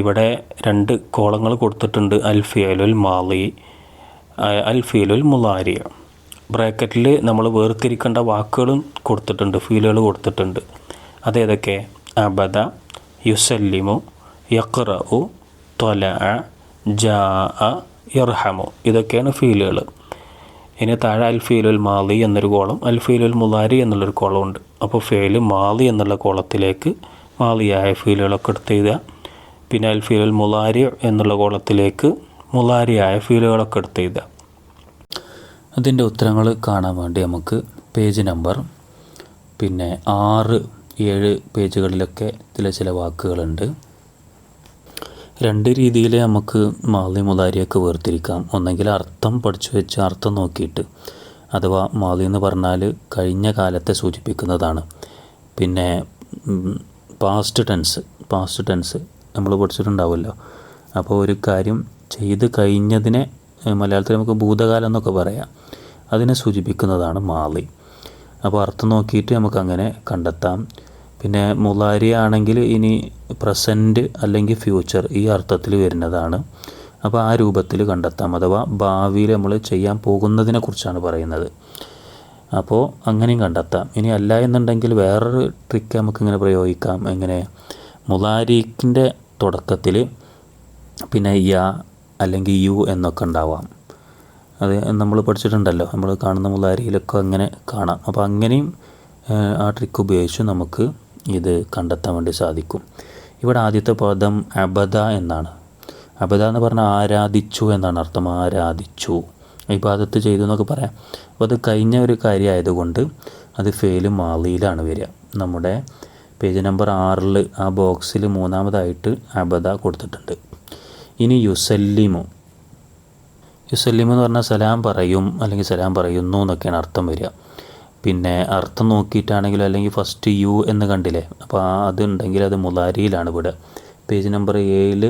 ഇവിടെ 2 കോളങ്ങൾ കൊടുത്തിട്ടുണ്ട്. അൽ ഫിഅലുൽ മാളി, അൽ ഫിഅലുൽ മുലാരി. ബ്രാക്കറ്റിൽ നമ്മൾ വേർതിരിക്കേണ്ട വാക്കുകളും കൊടുത്തിട്ടുണ്ട്, ഫീലുകൾ കൊടുത്തിട്ടുണ്ട്. അതേതൊക്കെ? അബദ, യുസല്ലിമു, യഖ്റഉ, ത്വലഅ, ജാഅ, യർഹമു. ഇതൊക്കെയാണ് ഫീലുകൾ. ഇനി താഴെ അൽ ഫീലുൽ മാളി എന്നൊരു കോളം, അൽ ഫീലുൽ മുലാരി എന്നുള്ളൊരു കോളം ഉണ്ട്. അപ്പോൾ ഫീല് മാളി എന്നുള്ള കോളത്തിലേക്ക് മാളിയായ ഫീലുകളൊക്കെ എടുത്ത് എഴുതുക. പിന്നെ അൽ ഫീലുൽ മുലാരി എന്നുള്ള കോളത്തിലേക്ക് മുലാരിയായ ഫീലുകളൊക്കെ എടുത്ത് എഴുതുക. അതിൻ്റെ ഉത്തരങ്ങൾ കാണാൻ വേണ്ടി നമുക്ക് പേജ് നമ്പർ 6, 7 പേജുകളിലൊക്കെ ചില വാക്കുകളുണ്ട്. 2 രീതിയിൽ നമുക്ക് മാളി മുലാരിയൊക്കെ വേർതിരിക്കാം. ഒന്നെങ്കിൽ അർത്ഥം പഠിച്ചു വെച്ച് അർത്ഥം നോക്കിയിട്ട്, അഥവാ മാളി എന്ന് പറഞ്ഞാൽ കഴിഞ്ഞ കാലത്തെ സൂചിപ്പിക്കുന്നതാണ്. പിന്നെ പാസ്റ്റ് ടെൻസ് നമ്മൾ പഠിച്ചിട്ടുണ്ടാവുമല്ലോ. അപ്പോൾ ഒരു കാര്യം ചെയ്ത് കഴിഞ്ഞതിനെ മലയാളത്തിൽ നമുക്ക് ഭൂതകാലം എന്നൊക്കെ പറയാം. അതിനെ സൂചിപ്പിക്കുന്നതാണ് മാളി. അപ്പോൾ അർത്ഥം നോക്കിയിട്ട് നമുക്കങ്ങനെ കണ്ടെത്താം. പിന്നെ മുലാരി ആണെങ്കിൽ ഇനി പ്രസൻറ്റ് അല്ലെങ്കിൽ ഫ്യൂച്ചർ ഈ അർത്ഥത്തിൽ വരുന്നതാണ്. അപ്പോൾ ആ രൂപത്തിൽ കണ്ടെത്താം. അഥവാ ഭാവിയിൽ നമ്മൾ ചെയ്യാൻ പോകുന്നതിനെ കുറിച്ചാണ് പറയുന്നത്. അപ്പോൾ അങ്ങനെയും കണ്ടെത്താം. ഇനി അല്ല എന്നുണ്ടെങ്കിൽ വേറൊരു ട്രിക്ക് നമുക്കിങ്ങനെ പ്രയോഗിക്കാം. എങ്ങനെ? മുലാരിക്കിൻ്റെ തുടക്കത്തിൽ പിന്നെ യ അല്ലെങ്കിൽ യു എന്നൊക്കെ ഉണ്ടാവാം. അത് നമ്മൾ പഠിച്ചിട്ടുണ്ടല്ലോ, നമ്മൾ കാണുന്ന മുലാരിയിലൊക്കെ അങ്ങനെ കാണാം. അപ്പോൾ അങ്ങനെയും ആ ട്രിക്ക് ഉപയോഗിച്ച് നമുക്ക് ഇത് കണ്ടെത്താൻ വേണ്ടി സാധിക്കും. ഇവിടെ ആദ്യത്തെ പദം അബദ എന്നാണ്. അബദ എന്ന് പറഞ്ഞാൽ ആരാധിച്ചു എന്നാണ് അർത്ഥം. ആരാധിച്ചു, ഇബാദത്ത് ചെയ്തു എന്നൊക്കെ പറയാം. അപ്പോൾ അത് കഴിഞ്ഞ ഒരു കാര്യമായതുകൊണ്ട് അത് ഫെയില് മാളിയിലാണ് വരിക. നമ്മുടെ പേജ് നമ്പർ 6 ആ ബോക്സിൽ 3ാമതായിട്ട് അബദ കൊടുത്തിട്ടുണ്ട്. ഇനി യുസല്ലിമു എന്ന് പറഞ്ഞാൽ സലാം പറയും അല്ലെങ്കിൽ സലാം പറയുന്നു എന്നൊക്കെയാണ് അർത്ഥം വരിക. പിന്നെ അർത്ഥം നോക്കിയിട്ടാണെങ്കിലും അല്ലെങ്കിൽ ഫസ്റ്റ് യു എന്ന് കണ്ടില്ലേ, അപ്പോൾ അതുണ്ടെങ്കിൽ അത് മുലാരിയിലാണ് ഇവിടെ. പേജ് നമ്പർ 7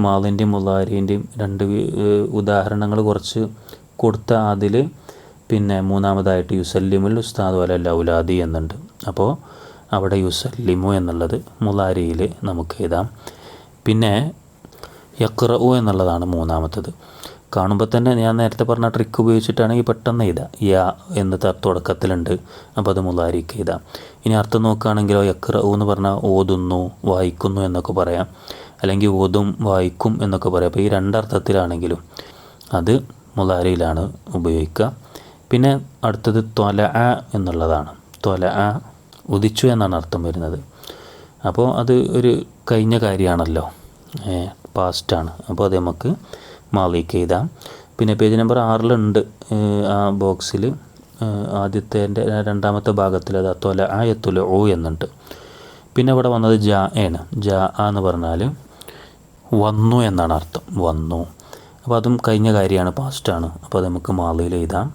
മാളിൻ്റെയും മുലാരിൻ്റെയും 2 ഉദാഹരണങ്ങൾ കുറച്ച് കൊടുത്ത അതിൽ പിന്നെ 3ാമതായിട്ട് യുസല്ലിമുൽ ഉസ്താദ് വലൽ ഔലാദി എന്നുണ്ട്. അപ്പോൾ അവിടെ യുസല്ലിമു എന്നുള്ളത് മുലാരിയിൽ നമുക്ക് എഴുതാം. പിന്നെ യഖ്റഉ എന്നുള്ളതാണ് 3ാമത്തത്. കാണുമ്പോൾ തന്നെ ഞാൻ നേരത്തെ പറഞ്ഞ ട്രിക്ക് ഉപയോഗിച്ചിട്ടാണെങ്കിൽ പെട്ടെന്ന് എഴുതാം. യാ എന്ന് തുടക്കത്തിലുണ്ട്, അപ്പോൾ അത് മുലാരിക്ക് എഴുതാം. ഇനി അർത്ഥം നോക്കുകയാണെങ്കിലോ യക്റഉ എന്ന് പറഞ്ഞാൽ ഓതുന്നു, വായിക്കുന്നു എന്നൊക്കെ പറയാം, അല്ലെങ്കിൽ ഓതും വായിക്കും എന്നൊക്കെ പറയാം. അപ്പോൾ ഈ രണ്ടർത്ഥത്തിലാണെങ്കിലും അത് മുലാരിയിലാണ് ഉപയോഗിക്കുക. പിന്നെ അടുത്തത് ത്വലഅ എന്നുള്ളതാണ്. ത്വലഅ ഉദിച്ചു എന്നാണ് അർത്ഥം വരുന്നത്. അപ്പോൾ അത് ഒരു കഴിഞ്ഞ കാര്യമാണല്ലോ, പാസ്റ്റാണ്. അപ്പോൾ അത് നമുക്ക് മാലിക്ക് എഴുതാം. പിന്നെ പേജ് നമ്പർ 6 ആ ബോക്സിൽ ആദ്യത്തെ രണ്ടാമത്തെ ഭാഗത്തിൽ അത് ത്വലഅ യത്ലുഉ എന്നുണ്ട്. പിന്നെ ഇവിടെ വന്നത് ജാ ആണ്. ജാ എന്ന് പറഞ്ഞാൽ വന്നു എന്നാണ് അർത്ഥം, വന്നു. അപ്പോൾ അതും കഴിഞ്ഞ കാര്യമാണ്, പാസ്റ്റാണ്. അപ്പോൾ അത് നമുക്ക് മാലിയിൽ എഴുതാം.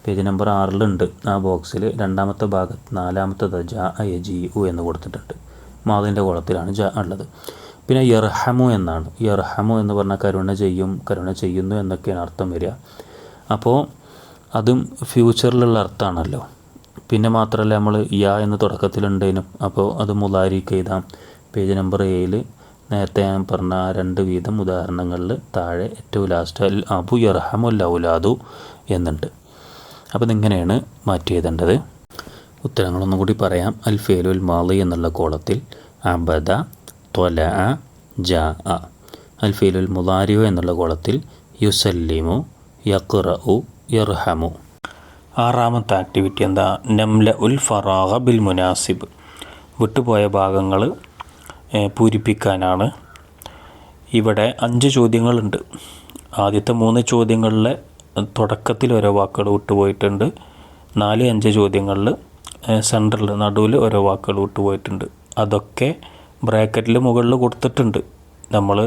പേജ് നമ്പർ 6 ആ ബോക്സിൽ രണ്ടാമത്തെ ഭാഗത്ത് 4-ാമത്തത് ജാ യജീഉ എന്ന് കൊടുത്തിട്ടുണ്ട്. മാലിൻ്റെ കോളത്തിലാണ് ജാ ഉള്ളത്. പിന്നെ യർഹമു എന്നാണ്. യർഹമു എന്ന് പറഞ്ഞാൽ കരുണ ചെയ്യും, കരുണ ചെയ്യുന്നു എന്നൊക്കെയാണ് അർത്ഥം വരിക. അപ്പോൾ അതും ഫ്യൂച്ചറിലുള്ള അർത്ഥമാണല്ലോ. പിന്നെ മാത്രമല്ല നമ്മൾ യാ എന്ന് തുടക്കത്തിലുണ്ടേനും, അപ്പോൾ അത് മുലാരിക്ക് എഴുതാം. പേജ് നമ്പർ 7 നേരത്തെ ഞാൻ പറഞ്ഞ 2 വീതം ഉദാഹരണങ്ങളിൽ താഴെ ഏറ്റവും ലാസ്റ്റ് അൽ അബു യർഹമുൽ ഔലാദു എന്നുണ്ട്. അപ്പോൾ ഇതിങ്ങനെയാണ് മാറ്റി എഴുതേണ്ടത്. ഉത്തരങ്ങളൊന്നും കൂടി പറയാം. അൽ ഫേലുൽ മാളി എന്നുള്ള കോളത്തിൽ അബദ, ത്വലഅ, ജാഅ. അൽ ഫേലുൽ മുലാരിഉ എന്നുള്ള കോളത്തിൽ യുസല്ലിമു, യഖ്റഉ, യർഹമു. 6-ാമത്തെ ആക്ടിവിറ്റി എന്താ? നംല ഉൽ ഫറാഗ ബിൽ മുനാസിബ്. വിട്ടുപോയ ഭാഗങ്ങൾ പൂരിപ്പിക്കാനാണ്. ഇവിടെ 5 ചോദ്യങ്ങളുണ്ട്. ആദ്യത്തെ 3 ചോദ്യങ്ങളിലെ തുടക്കത്തിൽ ഓരോ വാക്കുകൾ വിട്ടുപോയിട്ടുണ്ട്. 4-5 ചോദ്യങ്ങളിൽ സെൻറ്ററിൽ നടുവിൽ ഓരോ വാക്കുകൾ വിട്ടുപോയിട്ടുണ്ട്. അതൊക്കെ ബ്രാക്കറ്റിൽ മുകളിൽ കൊടുത്തിട്ടുണ്ട്. നമ്മൾ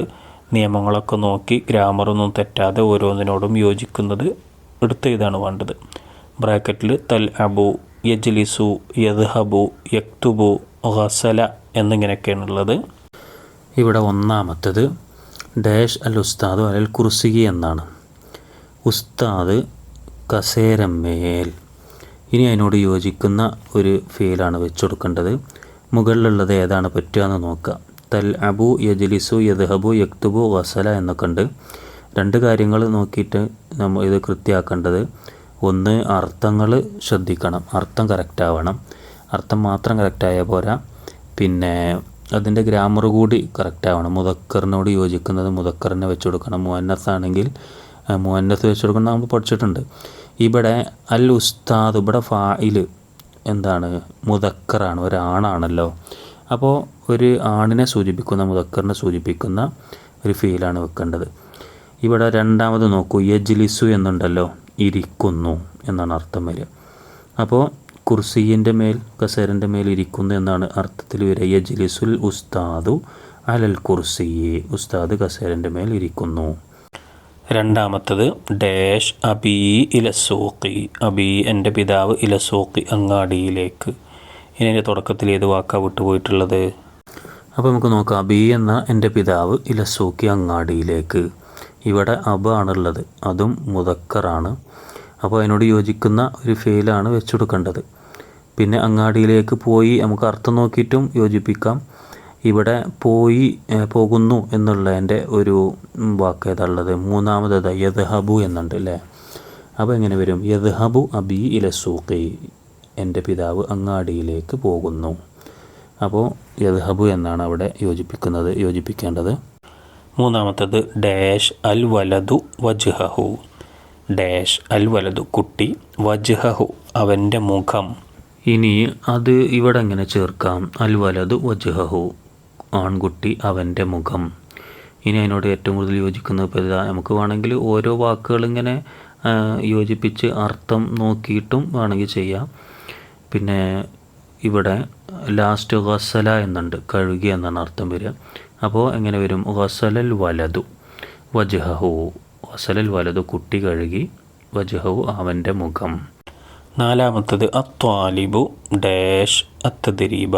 നിയമങ്ങളൊക്കെ നോക്കി ഗ്രാമറൊന്നും തെറ്റാതെ ഓരോന്നിനോടും യോജിക്കുന്നത് എടുത്തെഴുതാണ് വേണ്ടത്. ബ്രാക്കറ്റിൽ തൽ അബു, യജ്ലിസു, യദ്ഹബു, യക്തുബു, ഗസല എന്നിങ്ങനെയൊക്കെയാണുള്ളത്. ഇവിടെ 1-ാമത്തത് ഡാഷ് അൽ ഉസ്താദു അലൽ കുർസി എന്നാണ്. ഉസ്താദ് കസേരമേൽ. ഇനി അതിനോട് യോജിക്കുന്ന ഒരു ഫീലാണ് വെച്ച് കൊടുക്കേണ്ടത്. മുകളിലുള്ളത് ഏതാണ് പറ്റുക എന്ന് നോക്കുക. തൽ അബു, യജ്ലിസു, യദ്ഹബു, യക്തുബു, ഗസല എന്നൊക്കെ ഉണ്ട്. 2 കാര്യങ്ങൾ നോക്കിയിട്ട് നമ്മൾ ഇത് കൃത്യമാക്കേണ്ടത്. ഒന്ന്, അർത്ഥങ്ങൾ ശ്രദ്ധിക്കണം, അർത്ഥം കറക്റ്റ് ആവണം. അർത്ഥം മാത്രം കറക്റ്റായാൽ പോരാ, പിന്നെ അതിൻ്റെ ഗ്രാമർ കൂടി കറക്റ്റ് ആവണം. മുദക്കറിനോട് യോജിക്കുന്നത് മുദക്കറിനെ വെച്ച് കൊടുക്കണം. മുഅന്നസ് ആണെങ്കിൽ മുഅന്നസ് വെച്ച് കൊടുക്കണം, നമ്മൾ പഠിച്ചിട്ടുണ്ട്. ഇവിടെ അൽ ഉസ്താദ്, ഇവിടെ ഫാഇൽ എന്താണ്? മുദക്കറാണ്, ഒരാണാണല്ലോ. അപ്പോൾ ഒരു ആണിനെ സൂചിപ്പിക്കുന്ന, മുദക്കറിനെ സൂചിപ്പിക്കുന്ന ഒരു ഫീലാണ് വെക്കേണ്ടത്. ഇവിടെ 2-ാമത് നോക്കൂ, യജ്ലിസു എന്നുണ്ടല്ലോ, ഇരിക്കുന്നു എന്നാണ് അർത്ഥം വരിക. അപ്പോൾ കുർസിയിൻ്റെ മേൽ, കസേരൻ്റെ മേൽ ഇരിക്കുന്നു എന്നാണ് അർത്ഥത്തിൽ വരിക. യജ്ലിസുൽ ഉസ്താദു അലൽ കുർസി. ഉസ്താദ് കസേരൻ്റെ മേൽ ഇരിക്കുന്നു. 2-ാമത്തത് ഡാഷ് അബി ഇലസൂഖി. അബി എൻ്റെ പിതാവ്, ഇലസൂഖി അങ്ങാടിയിലേക്ക്. ഇനി എൻ്റെ തുടക്കത്തിൽ ഏത് വാക്കാണ് വിട്ടുപോയിട്ടുള്ളത്? അപ്പോൾ നമുക്ക് നോക്കാം. അബി എന്ന എൻ്റെ പിതാവ്, ഇലസൂഖി അങ്ങാടിയിലേക്ക്. ഇവിടെ അബ ആണുള്ളത്, അതും മുദക്കറാണ്. അപ്പോൾ അതിനോട് യോജിക്കുന്ന ഒരു ഫെയിലാണ് വെച്ചുകൊടുക്കേണ്ടത്. പിന്നെ അങ്ങാടിയിലേക്ക് പോയി നമുക്ക് അർത്ഥം നോക്കിയിട്ടും യോജിപ്പിക്കാം. ഇവിടെ പോയി, പോകുന്നു എന്നുള്ളതിൻ്റെ ഒരു വാക്ക് ഏതാണുള്ളത്? 3-ാമത് യദ്ഹബു എന്നുണ്ട് അല്ലേ. അപ്പോൾ എങ്ങനെ വരും? യദ്ഹബു അബി ഇലസൂഖി. എൻ്റെ പിതാവ് അങ്ങാടിയിലേക്ക് പോകുന്നു. അപ്പോൾ യദ്ഹബു എന്നാണ് അവിടെ യോജിപ്പിക്കേണ്ടത്. 3-ാമത്തത് ഡാഷ് അൽ വലതു വജ്ഹഹു. ഡാഷ് അൽ വലതു കുട്ടി, വജ്ഹഹു അവൻ്റെ മുഖം. ഇനി അത് ഇവിടെ എങ്ങനെ ചേർക്കാം? അൽ വലതു വജ്ഹഹു ആൺകുട്ടി, അവൻ്റെ മുഖം. ഇനി അതിനോട് ഏറ്റവും കൂടുതൽ യോജിക്കുന്നത് ഇപ്പോൾ ഇതാ, നമുക്ക് വേണമെങ്കിൽ ഓരോ വാക്കുകൾ ഇങ്ങനെ യോജിപ്പിച്ച് അർത്ഥം നോക്കിയിട്ടും വേണമെങ്കിൽ ചെയ്യാം. പിന്നെ ഇവിടെ ലാസ്റ്റ് ഗസല എന്നുണ്ട്, കഴുകി എന്നാണ് അർത്ഥം വരിക. അപ്പോൾ എങ്ങനെ വരും? ഗസലൽ വലതു വജ്ഹഹു. ഗസലൽ വലതു കുട്ടി കഴുകി, വജ്ഹഹു അവൻ്റെ മുഖം. 4-ാമത്തത് അത്വാലിബു ഡാഷ് അത്തദ്രീബ.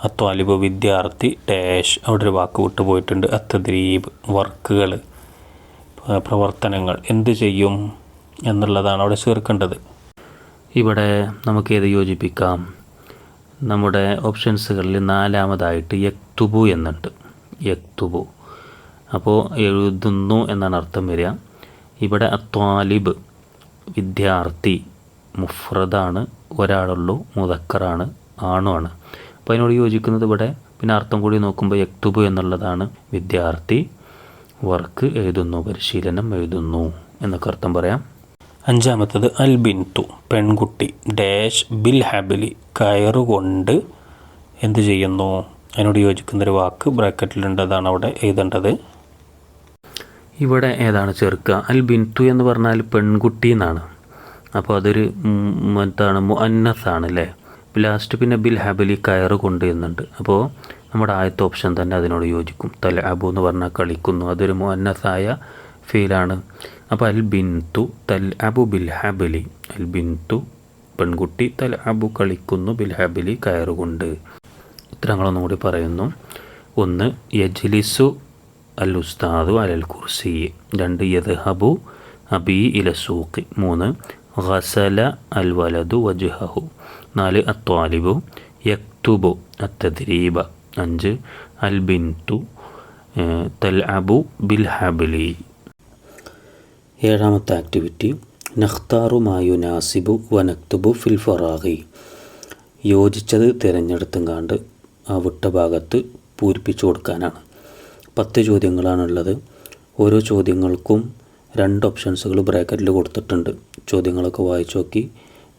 അത്വാലിബ് വിദ്യാർത്ഥി ഡാഷ്. അവിടെ ഒരു വാക്ക് വിട്ടുപോയിട്ടുണ്ട്. അത്തദ്രീബ് വർക്കുകൾ, പ്രവർത്തനങ്ങൾ, എന്ത് ചെയ്യും എന്നുള്ളതാണ് അവിടെ ചേർക്കേണ്ടത്. ഇവിടെ നമുക്ക് ഏത് യോജിപ്പിക്കാം? നമ്മുടെ ഓപ്ഷൻസുകളിൽ 4-ാമതായിട്ട് യക്തുബു എന്നുണ്ട്. യക്തുബു, അപ്പോൾ എഴുതുന്നു എന്നാണ് അർത്ഥം വരിക. ഇവിടെ ത്വാലിബ് വിദ്യാർത്ഥി മുഫ്രദാണ്, ഒരാളുള്ളൂ, മുദക്കറാണ്, ആണുമാണ്. അപ്പോൾ അതിനോട് യോജിക്കുന്നത് ഇവിടെ പിന്നെ അർത്ഥം കൂടി നോക്കുമ്പോൾ യക്തുബ് എന്നുള്ളതാണ് വിദ്യാർത്ഥി വർക്ക് എഴുതുന്നു, പരിശീലനം എഴുതുന്നു എന്നൊക്കെ അർത്ഥം പറയാം. അഞ്ചാമത്തത് അൽ ബിന്തു പെൺകുട്ടി ഡാഷ് ബിൽ ഹാബിലി കയറുകൊണ്ട് എന്ത് ചെയ്യുന്നു. അതിനോട് യോജിക്കുന്നൊരു വാക്ക് ബ്രാക്കറ്റിലുണ്ട്, അതാണ് അവിടെ എഴുതേണ്ടത്. ഇവിടെ ഏതാണ് ചേർക്കുക? അൽ ബിന്തു എന്ന് പറഞ്ഞാൽ പെൺകുട്ടി എന്നാണ്. അപ്പോൾ അതൊരു എന്താണ് മുഅന്നസാണ് അല്ലേ. ലാസ്റ്റ് പിന്നെ ബിൽ ഹാബിലി കയറ് കൊണ്ട് എന്നുണ്ട്. അപ്പോൾ നമ്മുടെ ആദ്യത്തെ ഓപ്ഷൻ തന്നെ അതിനോട് യോജിക്കും. തൽ അബു എന്ന് പറഞ്ഞാൽ കളിക്കുന്നു, അതൊരു മുഅന്നസായ ഫീലാണ്. അപ്പോൾ അൽ ബിന്തു തൽ അബു ബിൽ ഹാബിലി, അൽ ബിന്തു പെൺകുട്ടി, തൽ അബു കളിക്കുന്നു, ബിൽ ഹാബിലി കയറുകൊണ്ട്. ഉത്തരങ്ങളൊന്നും കൂടി പറയുന്നു. 1 യജ്ലിസു അൽ ഉസ്താദു അലൽ കുർസി. 2 യദ്ഹബു അബി ഇല സൂഖി. 3 ഗസല അൽ വലദു വജ്ഹഹു. 4 അത്വാലിബു യക്തുബു അത്തദ്രീബ. 5 അൽ ബിന്തു തൽഅബു ബിൽ ഹബ്ലി. 7ാമത്തെ ആക്ടിവിറ്റി നഖ്താറു മാ യുനാസിബു വനക്തുബു ഫിൽ ഫറാഗി. യോജിച്ചത് തിരഞ്ഞെടുത്തും ആ വിട്ട ഭാഗത്ത് പൂരിപ്പിച്ചു കൊടുക്കാനാണ്. 10 ചോദ്യങ്ങളാണുള്ളത്. ഓരോ ചോദ്യങ്ങൾക്കും 2 ഓപ്ഷൻസുകൾ ബ്രാക്കറ്റിൽ കൊടുത്തിട്ടുണ്ട്. ചോദ്യങ്ങളൊക്കെ വായിച്ചു നോക്കി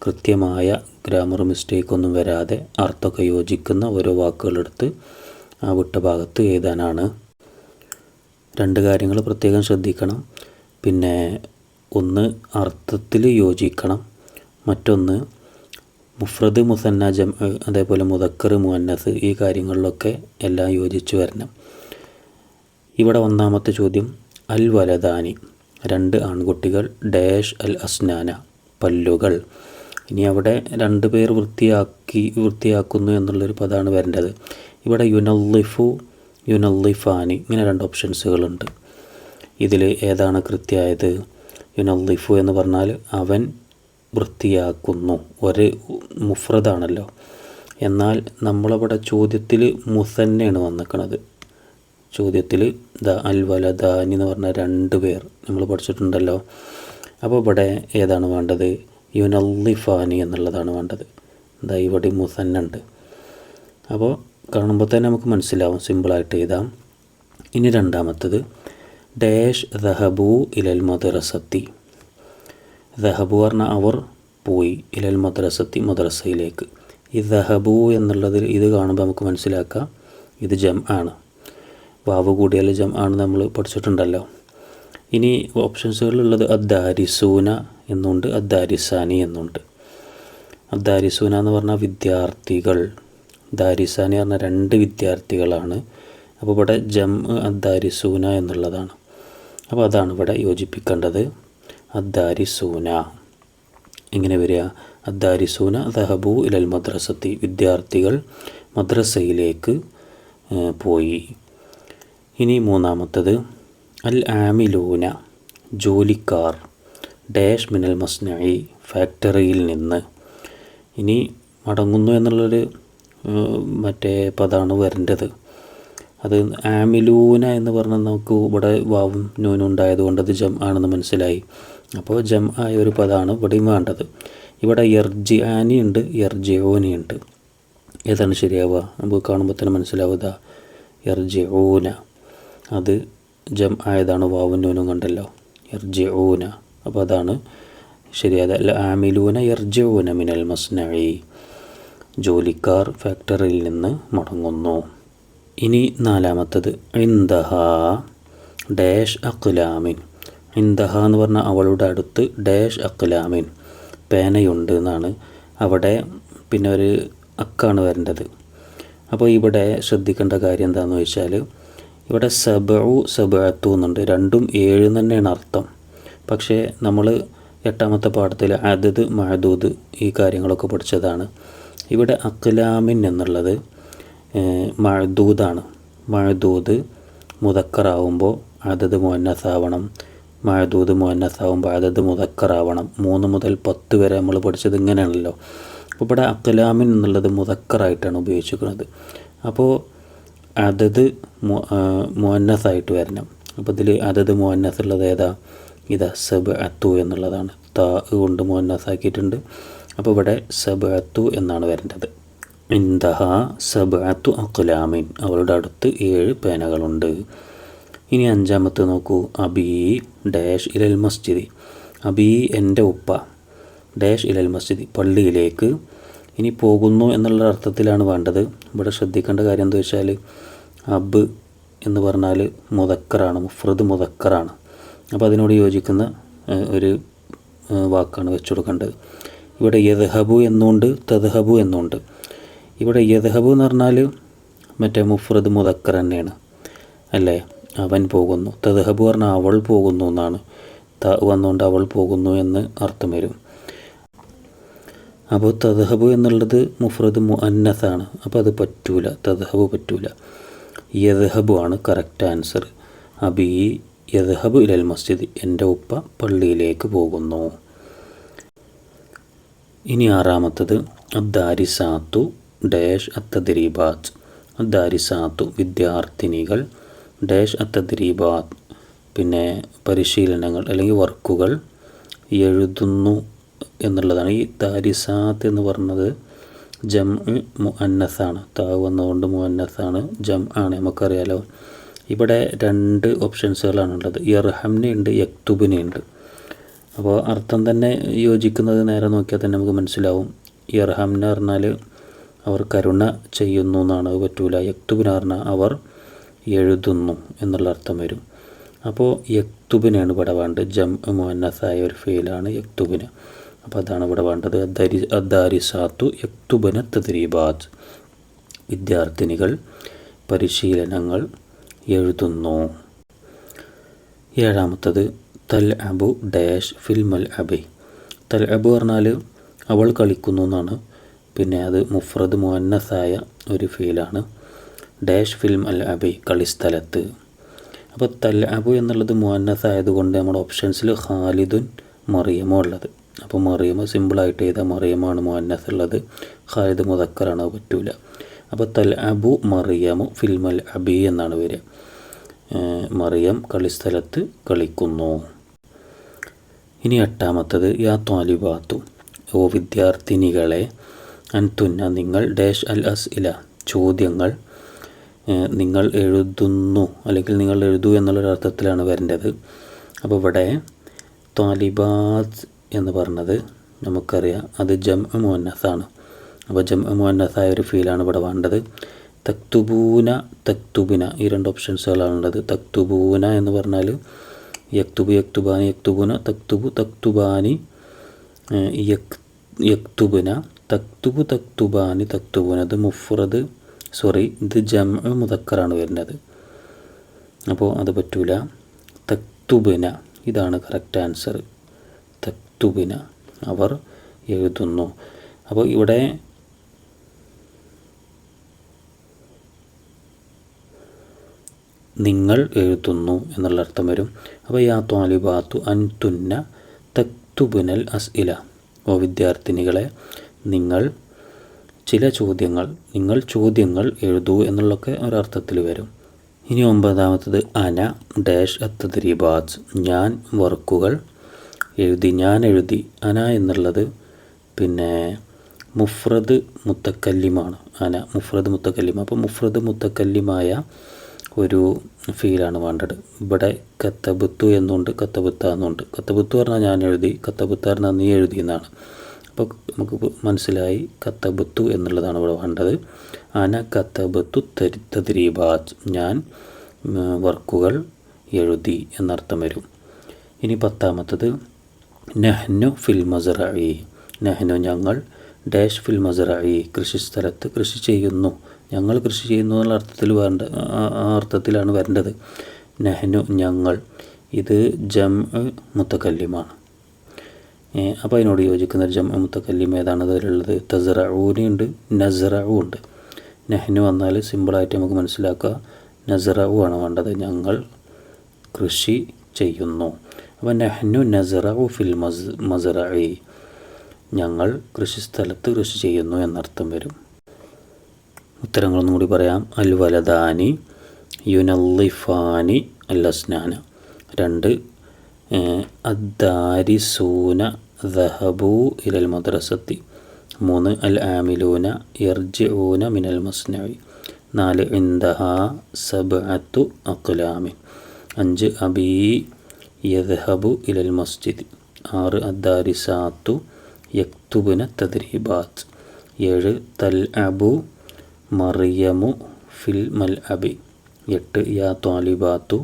കൃത്യമായ ഗ്രാമർ മിസ്റ്റേക്ക് ഒന്നും വരാതെ അർത്ഥമൊക്കെ യോജിക്കുന്ന ഓരോ വാക്കുകളെടുത്ത് ആ വിട്ട ഭാഗത്ത് എഴുതാനാണ്. 2 കാര്യങ്ങൾ പ്രത്യേകം ശ്രദ്ധിക്കണം. പിന്നെ ഒന്ന് അർത്ഥത്തിൽ യോജിക്കണം, മറ്റൊന്ന് മുഫ്രദ് മുസന്ന ജംഅ് അതേപോലെ മുദക്കർ മുഅന്നസ് ഈ കാര്യങ്ങളിലൊക്കെ എല്ലാം യോജിച്ച് വരണം. ഇവിടെ 1ാമത്തെ ചോദ്യം അൽ വലദാനി 2 ആൺകുട്ടികൾ ഡാഷ് അൽ അസ്നാന പല്ലുകൾ. ഇനി അവിടെ 2 പേർ വൃത്തിയാക്കുന്നു എന്നുള്ളൊരു പദമാണ് വരേണ്ടത്. ഇവിടെ യുനല്ലിഫു യുനല്ലിഫാനി ഇങ്ങനെ 2 ഓപ്ഷൻസുകളുണ്ട്. ഇതിൽ ഏതാണ് കൃത്യമായത്? യുനല്ലിഫു എന്ന് പറഞ്ഞാൽ അവൻ വൃത്തിയാക്കുന്നു, ഒരു മുഫ്രദാണല്ലോ. എന്നാൽ നമ്മളവിടെ ചോദ്യത്തിൽ മുസന്നയാണ് വന്നിക്കണത്. ചോദ്യത്തിൽ അൽ വലദാനി എന്ന് പറഞ്ഞ 2 പേർ നമ്മൾ പഠിച്ചിട്ടുണ്ടല്ലോ. അപ്പോൾ ഇവിടെ ഏതാണ് വേണ്ടത്? യുനല്ലിഫാനി എന്നുള്ളതാണ് വേണ്ടത്. ഇവിടെ മുസന്നുണ്ട്. അപ്പോൾ കാണുമ്പോൾ തന്നെ നമുക്ക് മനസ്സിലാവും, സിമ്പിളായിട്ട് എഴുതാം. ഇനി 2ാമത്തത് ഡാഷ് ദഹബു ഇലൽ മദ്രസത്തി. ദഹബു പറഞ്ഞാൽ അവർ പോയി, ഇലൽ മദ്രസത്തി മദ്രസയിലേക്ക്. ഈ ദഹബു എന്നുള്ളതിൽ ഇത് കാണുമ്പോൾ നമുക്ക് മനസ്സിലാക്കാം ഇത് ജം ആണ്. വാവ് കൂടിയാൽ ജം ആണ് നമ്മൾ പഠിച്ചിട്ടുണ്ടല്ലോ. ഇനി ഓപ്ഷൻസുകളിലുള്ളത് അദ്ദാരിസൂന എന്നുണ്ട്, അദ്ദാരിസാനി എന്നുണ്ട്. അദ്ദാരിസൂന എന്ന് പറഞ്ഞാൽ വിദ്യാർത്ഥികൾ, ദാരിസാനി പറഞ്ഞാൽ 2 വിദ്യാർത്ഥികളാണ്. അപ്പോൾ ഇവിടെ ജം അദ്ദാരിസൂന എന്നുള്ളതാണ്. അപ്പോൾ അതാണ് ഇവിടെ യോജിപ്പിക്കേണ്ടത്. അദ്ദാരിസൂന ഇങ്ങനെ വരിക, അദ്ദാരിസൂന ദഹബു ഇലൽ മദ്രസത്തി വിദ്യാർത്ഥികൾ മദ്രസയിലേക്ക് പോയി. ഇനി 3ാമത്തത് അൽ ആമിലൂന ജോലിക്കാർ ഡാഷ് മിനൽ മസ്നഇ ഫാക്ടറിയിൽ നിന്ന്. ഇനി മടങ്ങുന്നു എന്നുള്ളൊരു മറ്റേ പദമാണ് വരേണ്ടത്. അത് ആമിലൂന എന്ന് പറഞ്ഞാൽ നമുക്ക് ഇവിടെ വാവും നൂനും ഉണ്ടായതുകൊണ്ട് അത് ജം ആണെന്ന് മനസ്സിലായി. അപ്പോൾ ജം ആയ ഒരു പദമാണ് ഇവിടെയും വേണ്ടത്. ഇവിടെ യർജിആനി ഉണ്ട്, യർജിഊനി ഉണ്ട്. ഏതാണ് ശരിയാവുക? നമുക്ക് കാണുമ്പോൾ തന്നെ മനസ്സിലാവുക യർജിഊന, അത് ജം ആയതാണ്, വാവും നൂനും കണ്ടല്ലോ, യർജിഊന. അപ്പോൾ അതാണ് ശരിയായത്. അല്ല ആമിലൂന യർജിഊന മിനൽ മസ്നഇ ജോലിക്കാർ ഫാക്ടറിയിൽ നിന്ന് മടങ്ങുന്നു. ഇനി 4ാമത്തത് ഇൻദഹ ഡാഷ് അഖ്ലാമിൻ. ഇൻദഹ എന്ന് പറഞ്ഞാൽ അവളുടെ അടുത്ത് ഡാഷ് അഖ്ലാമിൻ പേനയുണ്ട് എന്നാണ്. അവിടെ പിന്നെ ഒരു അക്കാണ് വരേണ്ടത്. അപ്പോൾ ഇവിടെ ശ്രദ്ധിക്കേണ്ട കാര്യം എന്താണെന്ന് വെച്ചാൽ ഇവിടെ സബഉ സബഅത്തു എന്നുണ്ട്, 2ഉം 7 തന്നെയാണ് അർത്ഥം. പക്ഷേ നമ്മൾ 8ാമത്തെ പാഠത്തിൽ അദദ് മഅദൂദ് ഈ കാര്യങ്ങളൊക്കെ പഠിച്ചതാണ്. ഇവിടെ അഖ്ലാമിൻ എന്നുള്ളത് മഅദൂദാണ്. മഅദൂദ് മുദക്കറാവുമ്പോൾ അദദ് മുഅന്നസാവണം, മഅദൂദ് മുഅന്നസാവുമ്പോൾ അദദ് മുദക്കറാവണം. 3 മുതൽ 10 വരെ നമ്മൾ പഠിച്ചത് ഇങ്ങനെയാണല്ലോ. അപ്പോൾ ഇവിടെ അഖ്ലാമിൻ എന്നുള്ളത് മുദക്കറായിട്ടാണ് ഉപയോഗിച്ചിരിക്കുന്നത്. അപ്പോൾ അദദ് മുഅന്നസായിട്ട് വരണം. അപ്പോൾ ഇതിൽ അദദ് മുഅന്നസ് ഉള്ളത് ഏതാ? ഇതാ സബ്അത്തു എന്നുള്ളതാണ്. താ കൊണ്ട് മുഅന്നസാക്കിയിട്ടുണ്ട്. അപ്പോൾ ഇവിടെ സബ്അത്തു എന്നാണ് വരേണ്ടത്. ഇൻദഹ സബ്അത്തു അഖ്ലാമിൻ, അവളുടെ അടുത്ത് 7 പേനകളുണ്ട്. ഇനി അഞ്ചാമത്തെ നോക്കൂ. അബീ ഡാഷ് ഇലൽ മസ്ജിദി, അബീ എൻ്റെ ഉപ്പ ഡാഷ് ഇലൽ മസ്ജിദി പള്ളിയിലേക്ക്. ഇനി പോകുന്നു എന്നുള്ള അർത്ഥത്തിലാണ് വേണ്ടത്. ഇവിടെ ശ്രദ്ധിക്കേണ്ട കാര്യം എന്താ വെച്ചാൽ അബ് എന്ന് പറഞ്ഞാൽ മുദക്കറാണ്, മുഫ്രദ് മുദക്കറാണ്. അപ്പോൾ അതിനോട് യോജിക്കുന്ന ഒരു വാക്കാണ് വെച്ചു കൊടുക്കേണ്ടത്. ഇവിടെ യദ്ഹബു എന്നുണ്ട്, തദ്ഹബു എന്നുണ്ട്. ഇവിടെ യദ്ഹബു എന്ന് പറഞ്ഞാൽ മറ്റേ മുഫ്രദ് മുദക്കർ തന്നെയാണ് അല്ലേ, അവൻ പോകുന്നു. തദ്ഹബു പറഞ്ഞാൽ അവൾ പോകുന്നു എന്നാണ്. വന്നുകൊണ്ട് അവൾ പോകുന്നു എന്ന് അർത്ഥം വരും. അപ്പോൾ തദ്ഹബു എന്നുള്ളത് മുഫ്രദ് മുഅന്നസാണ്. അപ്പോൾ അത് പറ്റൂല, തദ്ഹബു പറ്റൂല. യദ്ഹബു ആണ് കറക്റ്റ് ആൻസർ. അബീ യദ്ഹബു ഇലൽ മസ്ജിദ്, എൻ്റെ ഉപ്പ പള്ളിയിലേക്ക് പോകുന്നു. ഇനി ആറാമത്തത് അദ്ദാരിസാത്തു ഡാഷ് അത്തദ്രീബാത്ത്, അദ്ദാരിസാത്തു വിദ്യാർത്ഥിനികൾ ഡാഷ് അത്തദ്രീബാത്ത് പിന്നെ പരിശീലനങ്ങൾ അല്ലെങ്കിൽ വർക്കുകൾ എഴുതുന്നു എന്നുള്ളതാണ്. ഈ ദാരിസാത്ത് എന്ന് പറഞ്ഞത് ജം മുഅന്നസാണ്. താവ് വന്നുകൊണ്ട് മുഅന്നസാണ്, ജം ആണ്, നമുക്കറിയാലോ. ഇവിടെ 2 ഓപ്ഷൻസുകളാണുള്ളത്. യർഹംനുണ്ട്, യക്തുബിനുണ്ട്. അപ്പോൾ അർത്ഥം തന്നെ യോജിക്കുന്നത് നേരെ നോക്കിയാൽ തന്നെ നമുക്ക് മനസ്സിലാവും. യർഹംന പറഞ്ഞാൽ അവർ കരുണ ചെയ്യുന്നു എന്നാണ്, അത് പറ്റൂല. യക്തുബിന് പറഞ്ഞാൽ അവർ എഴുതുന്നു എന്നുള്ള അർത്ഥം വരും. അപ്പോൾ യക്തുബിനാണ് ഇവിടെ വേണ്ടത്. ജം മുഅന്നസായ ഒരു ഫീലാണ് യക്തുബിന്. അപ്പോൾ അതാണ് ഇവിടെ വേണ്ടത്. അദ്ദാരിസാത്തു യക്തുബന തദ്രീബാത്ത്, വിദ്യാർത്ഥിനികൾ പരിശീലനങ്ങൾ എഴുതുന്നു. ഏഴാമത്തത് തൽ അബു ഡാഷ് ഫിൽ മൽ അബി, തൽ അബു പറഞ്ഞാൽ അവൾ കളിക്കുന്നു എന്നാണ്. പിന്നെ അത് മുഫ്രദ് മുഅന്നസായ ഒരു ഫീലാണ്. ഡാഷ് ഫിൽ മൽ അബി കളിസ്ഥലത്ത്. അപ്പോൾ തൽ അബു എന്നുള്ളത് മുഅന്നസായതുകൊണ്ട് നമ്മുടെ ഓപ്ഷൻസിൽ ഖാലിദുൻ മറിയമോ ഉള്ളത്. അപ്പോൾ മറിയമ സിമ്പിളായിട്ട് ചെയ്താൽ മറിയമാണ് മുഅന്നസ് ഉള്ളത്, ഖാലിദ് മുദക്കറാണ്, അത് പറ്റൂല. അപ്പോൾ തൽ അബു മറിയമു ഫിൽമൽ അബി എന്നാണ് വരിക. മറിയം കളിസ്ഥലത്ത് കളിക്കുന്നു. ഇനി എട്ടാമത്തത് യാ ത്വാലിബാത്തു, ഓ വിദ്യാർത്ഥിനികളെ, അൻതുന്ന നിങ്ങൾ ഡാഷ് അൽ അസ്ഇല ചോദ്യങ്ങൾ നിങ്ങൾ എഴുതുന്നു അല്ലെങ്കിൽ നിങ്ങൾ എഴുതൂ എന്നുള്ളൊരർത്ഥത്തിലാണ് വരേണ്ടത്. അപ്പോൾ ഇവിടെ ത്വാലിബാത്ത് എന്ന് പറഞ്ഞത് നമുക്കറിയാം അത് ജംഅ് മുഅന്നസാണ്. അപ്പോൾ ജംഅ് മുഅന്നസായ ഒരു ഫീലാണ് ഇവിടെ വേണ്ടത്. തക്തുബൂന തക്തുബിന ഈ 2 ഓപ്ഷൻസുകളാണുള്ളത്. തക്തുബൂന എന്ന് പറഞ്ഞാൽ യക്തുബു യക്തുബാനി യക്തുബുന, തക്തുബു തക്തുബാനി യക്തുബുന, തക്തുബു തക്തുബാനി തക്തുബുന. ഇത് മുഫ്രദ് ഇത് ജംഅ് മുദക്കറാണ് വരുന്നത്. അപ്പോൾ അത് പറ്റൂല. തക്തുബിന ഇതാണ് കറക്റ്റ് ആൻസർ. തക്തുബിന അവർ എഴുതുന്നു. അപ്പോൾ ഇവിടെ നിങ്ങൾ എഴുതുന്നു എന്നുള്ള അർത്ഥം വരും. അപ്പോൾ യാ ത്വാലിബാത്തു അൻതുന്ന തക്തുബുനൽ അസ്ഇല, ഓ വിദ്യാർത്ഥിനികളെ നിങ്ങൾ നിങ്ങൾ ചോദ്യങ്ങൾ എഴുതൂ എന്നുള്ളൊക്കെ ഒരർത്ഥത്തിൽ വരും. ഇനി 9ാമത്തത് അന ഡാഷ് അത്തദ്രീബാത്ത്, ഞാൻ വർക്കുകൾ എഴുതി, ഞാൻ എഴുതി. അന എന്നുള്ളത് പിന്നെ മുഫ്രദ് മുത്തക്കല്ലിമാണ്. അന മുഫ്രദ് മുത്തക്കല്ലിമ. അപ്പോൾ മുഫ്രദ് മുത്തക്കല്ലിമായ ഒരു ഫീലാണ് വേണ്ടത്. ഇവിടെ കത്തബുത്തു എന്നുണ്ട്, കത്തബുത്ത എന്നുണ്ട്. കത്തബുത്തു പറഞ്ഞാൽ ഞാൻ എഴുതി, കത്തബുത്ത പറഞ്ഞാൽ നീ എഴുതി എന്നാണ്. അപ്പോൾ നമുക്ക് മനസ്സിലായി കത്തബുത്തു എന്നുള്ളതാണ് ഇവിടെ വേണ്ടത്. അന കത്തബുത്തു തദ്രീബാത്ത്, ഞാൻ വർക്കുകൾ എഴുതി എന്നർത്ഥം വരും. ഇനി 10ാമത്തത് നഹ്നു ഫിൽ മസ്റഇ, നഹ്നു ഞങ്ങൾ ഡാഷ് ഫിൽ മസ്റഇ കൃഷിസ്ഥലത്ത് കൃഷി ചെയ്യുന്നു. ഞങ്ങൾ കൃഷി ചെയ്യുന്നു എന്നുള്ള അർത്ഥത്തിൽ അർത്ഥത്തിലാണ് വരേണ്ടത്. നഹ്നു ഞങ്ങൾ, ഇത് ജംഅ് മുത്തക്കല്ലിമാണ്. അപ്പോൾ അതിനോട് യോജിക്കുന്ന ഒരു ജംഅ് മുത്തക്കല്ലിം ഏതാണ് അതിലുള്ളത്? തസ്റഊനുണ്ട്, നസ്റഉ ഉണ്ട്. നഹ്നു വന്നാൽ സിമ്പിളായിട്ട് നമുക്ക് മനസ്സിലാക്കുക നസ്റഉ ആണ് വേണ്ടത്. ഞങ്ങൾ കൃഷി ചെയ്യുന്നു. അപ്പോൾ നഹ്നു നസ്റഉ ഫിൽ മസ്റഇ, ഞങ്ങൾ കൃഷിസ്ഥലത്ത് കൃഷി ചെയ്യുന്നു എന്നർത്ഥം വരും. ഉത്തരങ്ങളൊന്നും കൂടി പറയാം. അൽ വലദാനി യുനല്ലിഫാനി അൽ അസ്നാന, 2 അദ്ദാരിസൂന ദഹബു ഇലൽ മദ്രസത്തി. 3 അൽ ആമിലൂന യർജിഊന മിനൽ മസ്നഇ. 4 ഇൻദഹ സബ്അത്തു അഖ്ലാമിൻ. 5 അബീ യദ്ഹബു ഇലൽ മസ്ജിദ്. 6 അദ്ദാരിസാത്തു യക്തുബുന തദ്രീബാത്ത്. 7 തൽഅബു മറിയമു ഫിൽ മൽഅബി. 8 യാ ത്വാലിബാത്തു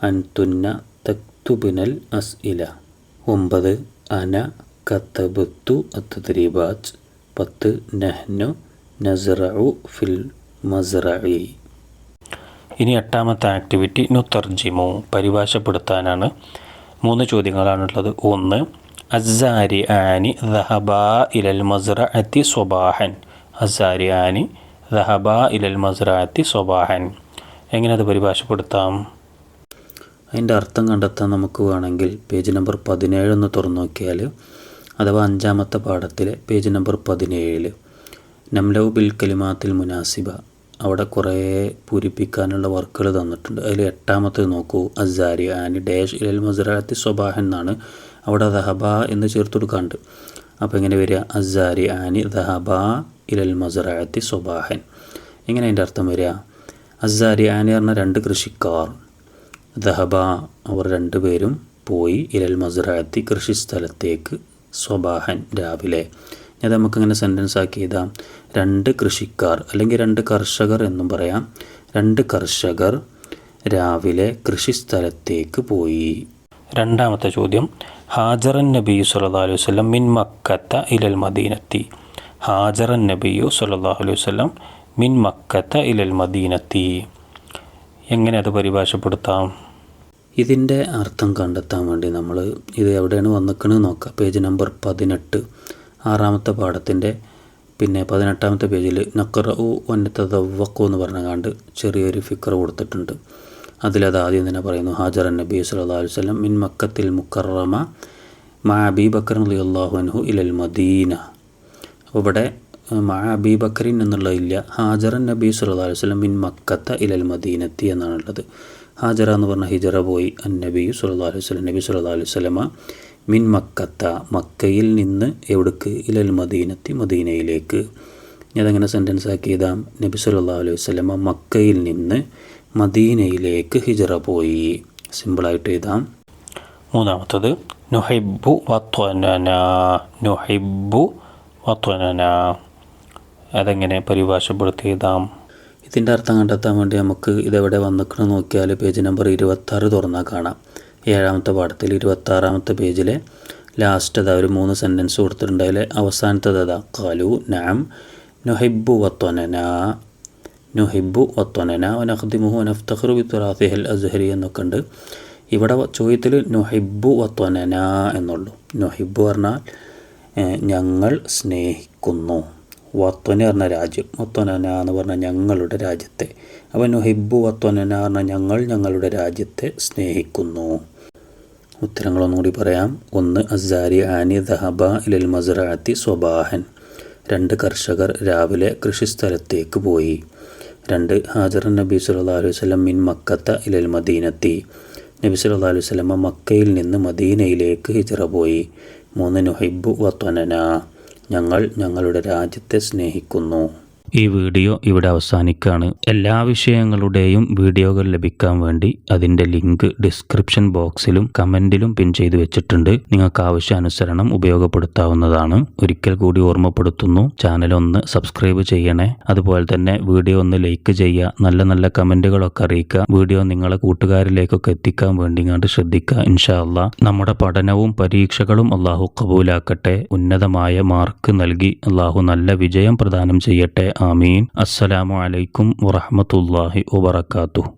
അൻതുന്ന തക്തുബുനൽ അസ്ഇല. 9 അന കതബത്തു അത്തദ്രീബാത്ത്. 10 നഹ്നു നസ്റഉ ഫിൽ മസ്റഇ. ഇനി 8ാമത്തെ ആക്ടിവിറ്റി നുതർജിമു, പരിഭാഷപ്പെടുത്താനാണ്. 3 ചോദ്യങ്ങളാണുള്ളത്. 1 അസ്സാരിആനി ദഹബാ ഇലൽ മസ്റഅത്തി സ്വബാഹൻ. അസ്സാരിആനി ദഹബാ ഇലൽ മസ്റഅത്തി സ്വബാഹൻ. എങ്ങനെ അത് പരിഭാഷപ്പെടുത്താം? അതിൻ്റെ അർത്ഥം കണ്ടെത്താൻ നമുക്ക് വേണമെങ്കിൽ പേജ് നമ്പർ 17 ഒന്ന് തുറന്നു നോക്കിയാൽ, അഥവാ 5ാമത്തെ പാഠത്തിലെ പേജ് നമ്പർ 17 നംലൗ ബിൽ കലിമാത്തിൽ മുനാസിബ, അവിടെ കുറേ പൂരിപ്പിക്കാനുള്ള വർക്കുകൾ തന്നിട്ടുണ്ട്. അതിൽ 8ാമത്തേത് നോക്കൂ. അസ്സാരിആനി ഡാഷ് ഇലൽ മസ്റഅത്തി സ്വബാഹൻ എന്നാണ്. അവിടെ ദഹബ എന്ന് ചേർത്ത് കൊടുക്കാണ്ട്. അപ്പോൾ എങ്ങനെ വരിക? അസ്സാരിആനി ദഹബ ഇലൽ മസ്റഅത്തി സ്വബാഹൻ. എങ്ങനെ അതിൻ്റെ അർത്ഥം വരിക? അസ്സാരിആനി പറഞ്ഞ 2 കൃഷിക്കാർ, ദഹബ അവർ 2 പേരും പോയി, ഇലൽ മസ്റഅത്തി കൃഷിസ്ഥലത്തേക്ക്, സ്വബാഹൻ രാവിലെ. അത് നമുക്കിങ്ങനെ സെൻറ്റൻസ് ആക്കി എഴുതാം. 2 കൃഷിക്കാർ അല്ലെങ്കിൽ 2 കർഷകർ എന്നും പറയാം. 2 കർഷകർ രാവിലെ കൃഷിസ്ഥലത്തേക്ക് പോയി. 2ാമത്തെ ചോദ്യം ഹാജറൻ നബിയു സല്ലല്ലാഹു അലൈഹി വസല്ലം മിൻ മക്കത്ത ഇലൽ മദീനത്തി. ഹാജറൻ നബിയു സല്ലല്ലാഹു അലൈഹി വസല്ലം മിൻ മക്കത്ത ഇലൽ മദീനത്തി. എങ്ങനെ അത് പരിഭാഷപ്പെടുത്താം? ഇതിൻ്റെ അർത്ഥം കണ്ടെത്താൻ വേണ്ടി നമ്മൾ ഇത് എവിടെയാണ് വന്നിക്കണെന്ന് നോക്കാം. പേജ് നമ്പർ 18 6ാമത്തെ പാഠത്തിൻ്റെ 18ാമത്തെ പേജിൽ നഖറഉ വനതദവ്വഖു എന്ന് പറഞ്ഞാണ്ട് ചെറിയൊരു ഫിക്ർ കൊടുത്തിട്ടുണ്ട്. അതിലത് ആദ്യം തന്നെ പറയുന്നു ഹാജറൻ നബി സല്ലല്ലാഹു അലൈഹി വസല്ലം മിൻ മക്കത്തിൽ മുക്കറമ മഅ അബീ ബക്കർ റളിയല്ലാഹു അൻഹു ഇലൽ മദീന. അപ്പോൾ ഇവിടെ മഅ അബീ ബക്കറിൻ എന്നുള്ളതില്ല. ഹാജറൻ നബി സല്ലല്ലാഹു അലൈഹി വസല്ലം മിൻ മക്കത്ത ഇലൽ മദീനത്തി എന്നാണുള്ളത്. ഹാജറ എന്ന് പറഞ്ഞാൽ ഹിജറ പോയി. നബി സല്ലല്ലാഹു അലൈഹി വസല്ലം നബി സല്ലല്ലാഹു അലൈഹി വസല്ലമ മിൻ മക്കത്ത മക്കയിൽ നിന്ന് എവിടേക്ക്? ഇലൽ മദീനത്തി മദീനയിലേക്ക്. അതങ്ങനെ സെൻറ്റൻസ് ആക്കി എഴുതാം. നബി സല്ലല്ലാഹു അലൈഹി വസല്ലമ മക്കയിൽ നിന്ന് മദീനയിലേക്ക് ഹിജറ പോയി. സിമ്പിളായിട്ട് എഴുതാം. 3ാമത്തത് നുഹിബ്ബു വത്വനന. നുഹിബ്ബു വത്വനന അതെങ്ങനെ പരിഭാഷപ്പെടുത്തി എഴുതാം? ഇതിൻ്റെ അർത്ഥം കണ്ടെത്താൻ വേണ്ടി നമുക്ക് ഇതെവിടെ വന്നിക്കണം നോക്കിയാൽ പേജ് നമ്പർ 26 തുറന്നാൽ കാണാം. 7ാമത്തെ പാഠത്തിൽ 26ാമത്തെ പേജിലെ ലാസ്റ്റ് അതാ ഒരു 3 സെൻറ്റൻസ് കൊടുത്തിട്ടുണ്ട്. അതിലെ അവസാനത്തത് അതാ ഖാലു നഅം നുഹിബ്ബു വത്വനന നുഹിബ്ബു വത്വനന വനഖ്ദിമുഹു വനഫ്തഖിറു ബിതുറാസിഹിൽ അസ്ഹരി എന്നൊക്കെ ഉണ്ട്. ഇവിടെ ചോദ്യത്തിൽ നുഹിബ്ബു വത്വനന എന്നുള്ളൂ. നുഹിബ്ബു പറഞ്ഞാൽ ഞങ്ങൾ സ്നേഹിക്കുന്നു. വത്വന പറഞ്ഞ രാജ്യം, വത്വനന എന്ന് പറഞ്ഞാൽ ഞങ്ങളുടെ രാജ്യത്തെ. അപ്പോൾ നുഹിബ്ബു വത്വനന പറഞ്ഞാൽ ഞങ്ങൾ ഞങ്ങളുടെ രാജ്യത്തെ സ്നേഹിക്കുന്നു. ഉത്തരങ്ങളൊന്നും കൂടി പറയാം. 1 അസ്സാരിആനി ദഹബ ഇലൽ മസ്റഅത്തി സ്വബാഹൻ. 2 കർഷകർ രാവിലെ കൃഷിസ്ഥലത്തേക്ക് പോയി. 2 ഹാജറൻ നബി സല്ലല്ലാഹു അലൈഹി വസല്ലം മിൻ മക്കത്ത ഇലൽ മദീനത്തി. നബി സല്ലല്ലാഹു അലൈഹി വസല്ലം മക്കയിൽ നിന്ന് മദീനയിലേക്ക് ഹിജറ പോയി. 3 നുഹിബ്ബു വത്വനന ഞങ്ങൾ ഞങ്ങളുടെ രാജ്യത്തെ സ്നേഹിക്കുന്നു. ഈ വീഡിയോ ഇവിടെ അവസാനിക്കുകയാണ്. എല്ലാ വിഷയങ്ങളുടെയും വീഡിയോകൾ ലഭിക്കാൻ വേണ്ടി അതിൻ്റെ ലിങ്ക് ഡിസ്ക്രിപ്ഷൻ ബോക്സിലും കമൻറ്റിലും പിൻ ചെയ്ത് വെച്ചിട്ടുണ്ട്. നിങ്ങൾക്ക് ആവശ്യാനുസരണം ഉപയോഗപ്പെടുത്താവുന്നതാണ്. ഒരിക്കൽ കൂടി ഓർമ്മപ്പെടുത്തുന്നു, ചാനൽ ഒന്ന് സബ്സ്ക്രൈബ് ചെയ്യണേ. അതുപോലെ തന്നെ വീഡിയോ ഒന്ന് ലൈക്ക് ചെയ്യുക. നല്ല നല്ല കമൻറ്റുകളൊക്കെ അറിയിക്കുക. വീഡിയോ നിങ്ങളെ കൂട്ടുകാരിലേക്കൊക്കെ എത്തിക്കാൻ വേണ്ടി ഇങ്ങോട്ട് ശ്രദ്ധിക്കുക. ഇൻഷാ അല്ലാഹ് നമ്മുടെ പഠനവും പരീക്ഷകളും അള്ളാഹു കബൂലാക്കട്ടെ. ഉന്നതമായ മാർക്ക് നൽകി അള്ളാഹു നല്ല വിജയം പ്രദാനം ചെയ്യട്ടെ. ആമീൻ. അസ്സലാമു അലൈക്കും വറഹ്മത്തുള്ളാഹി വബറകാതുഹു.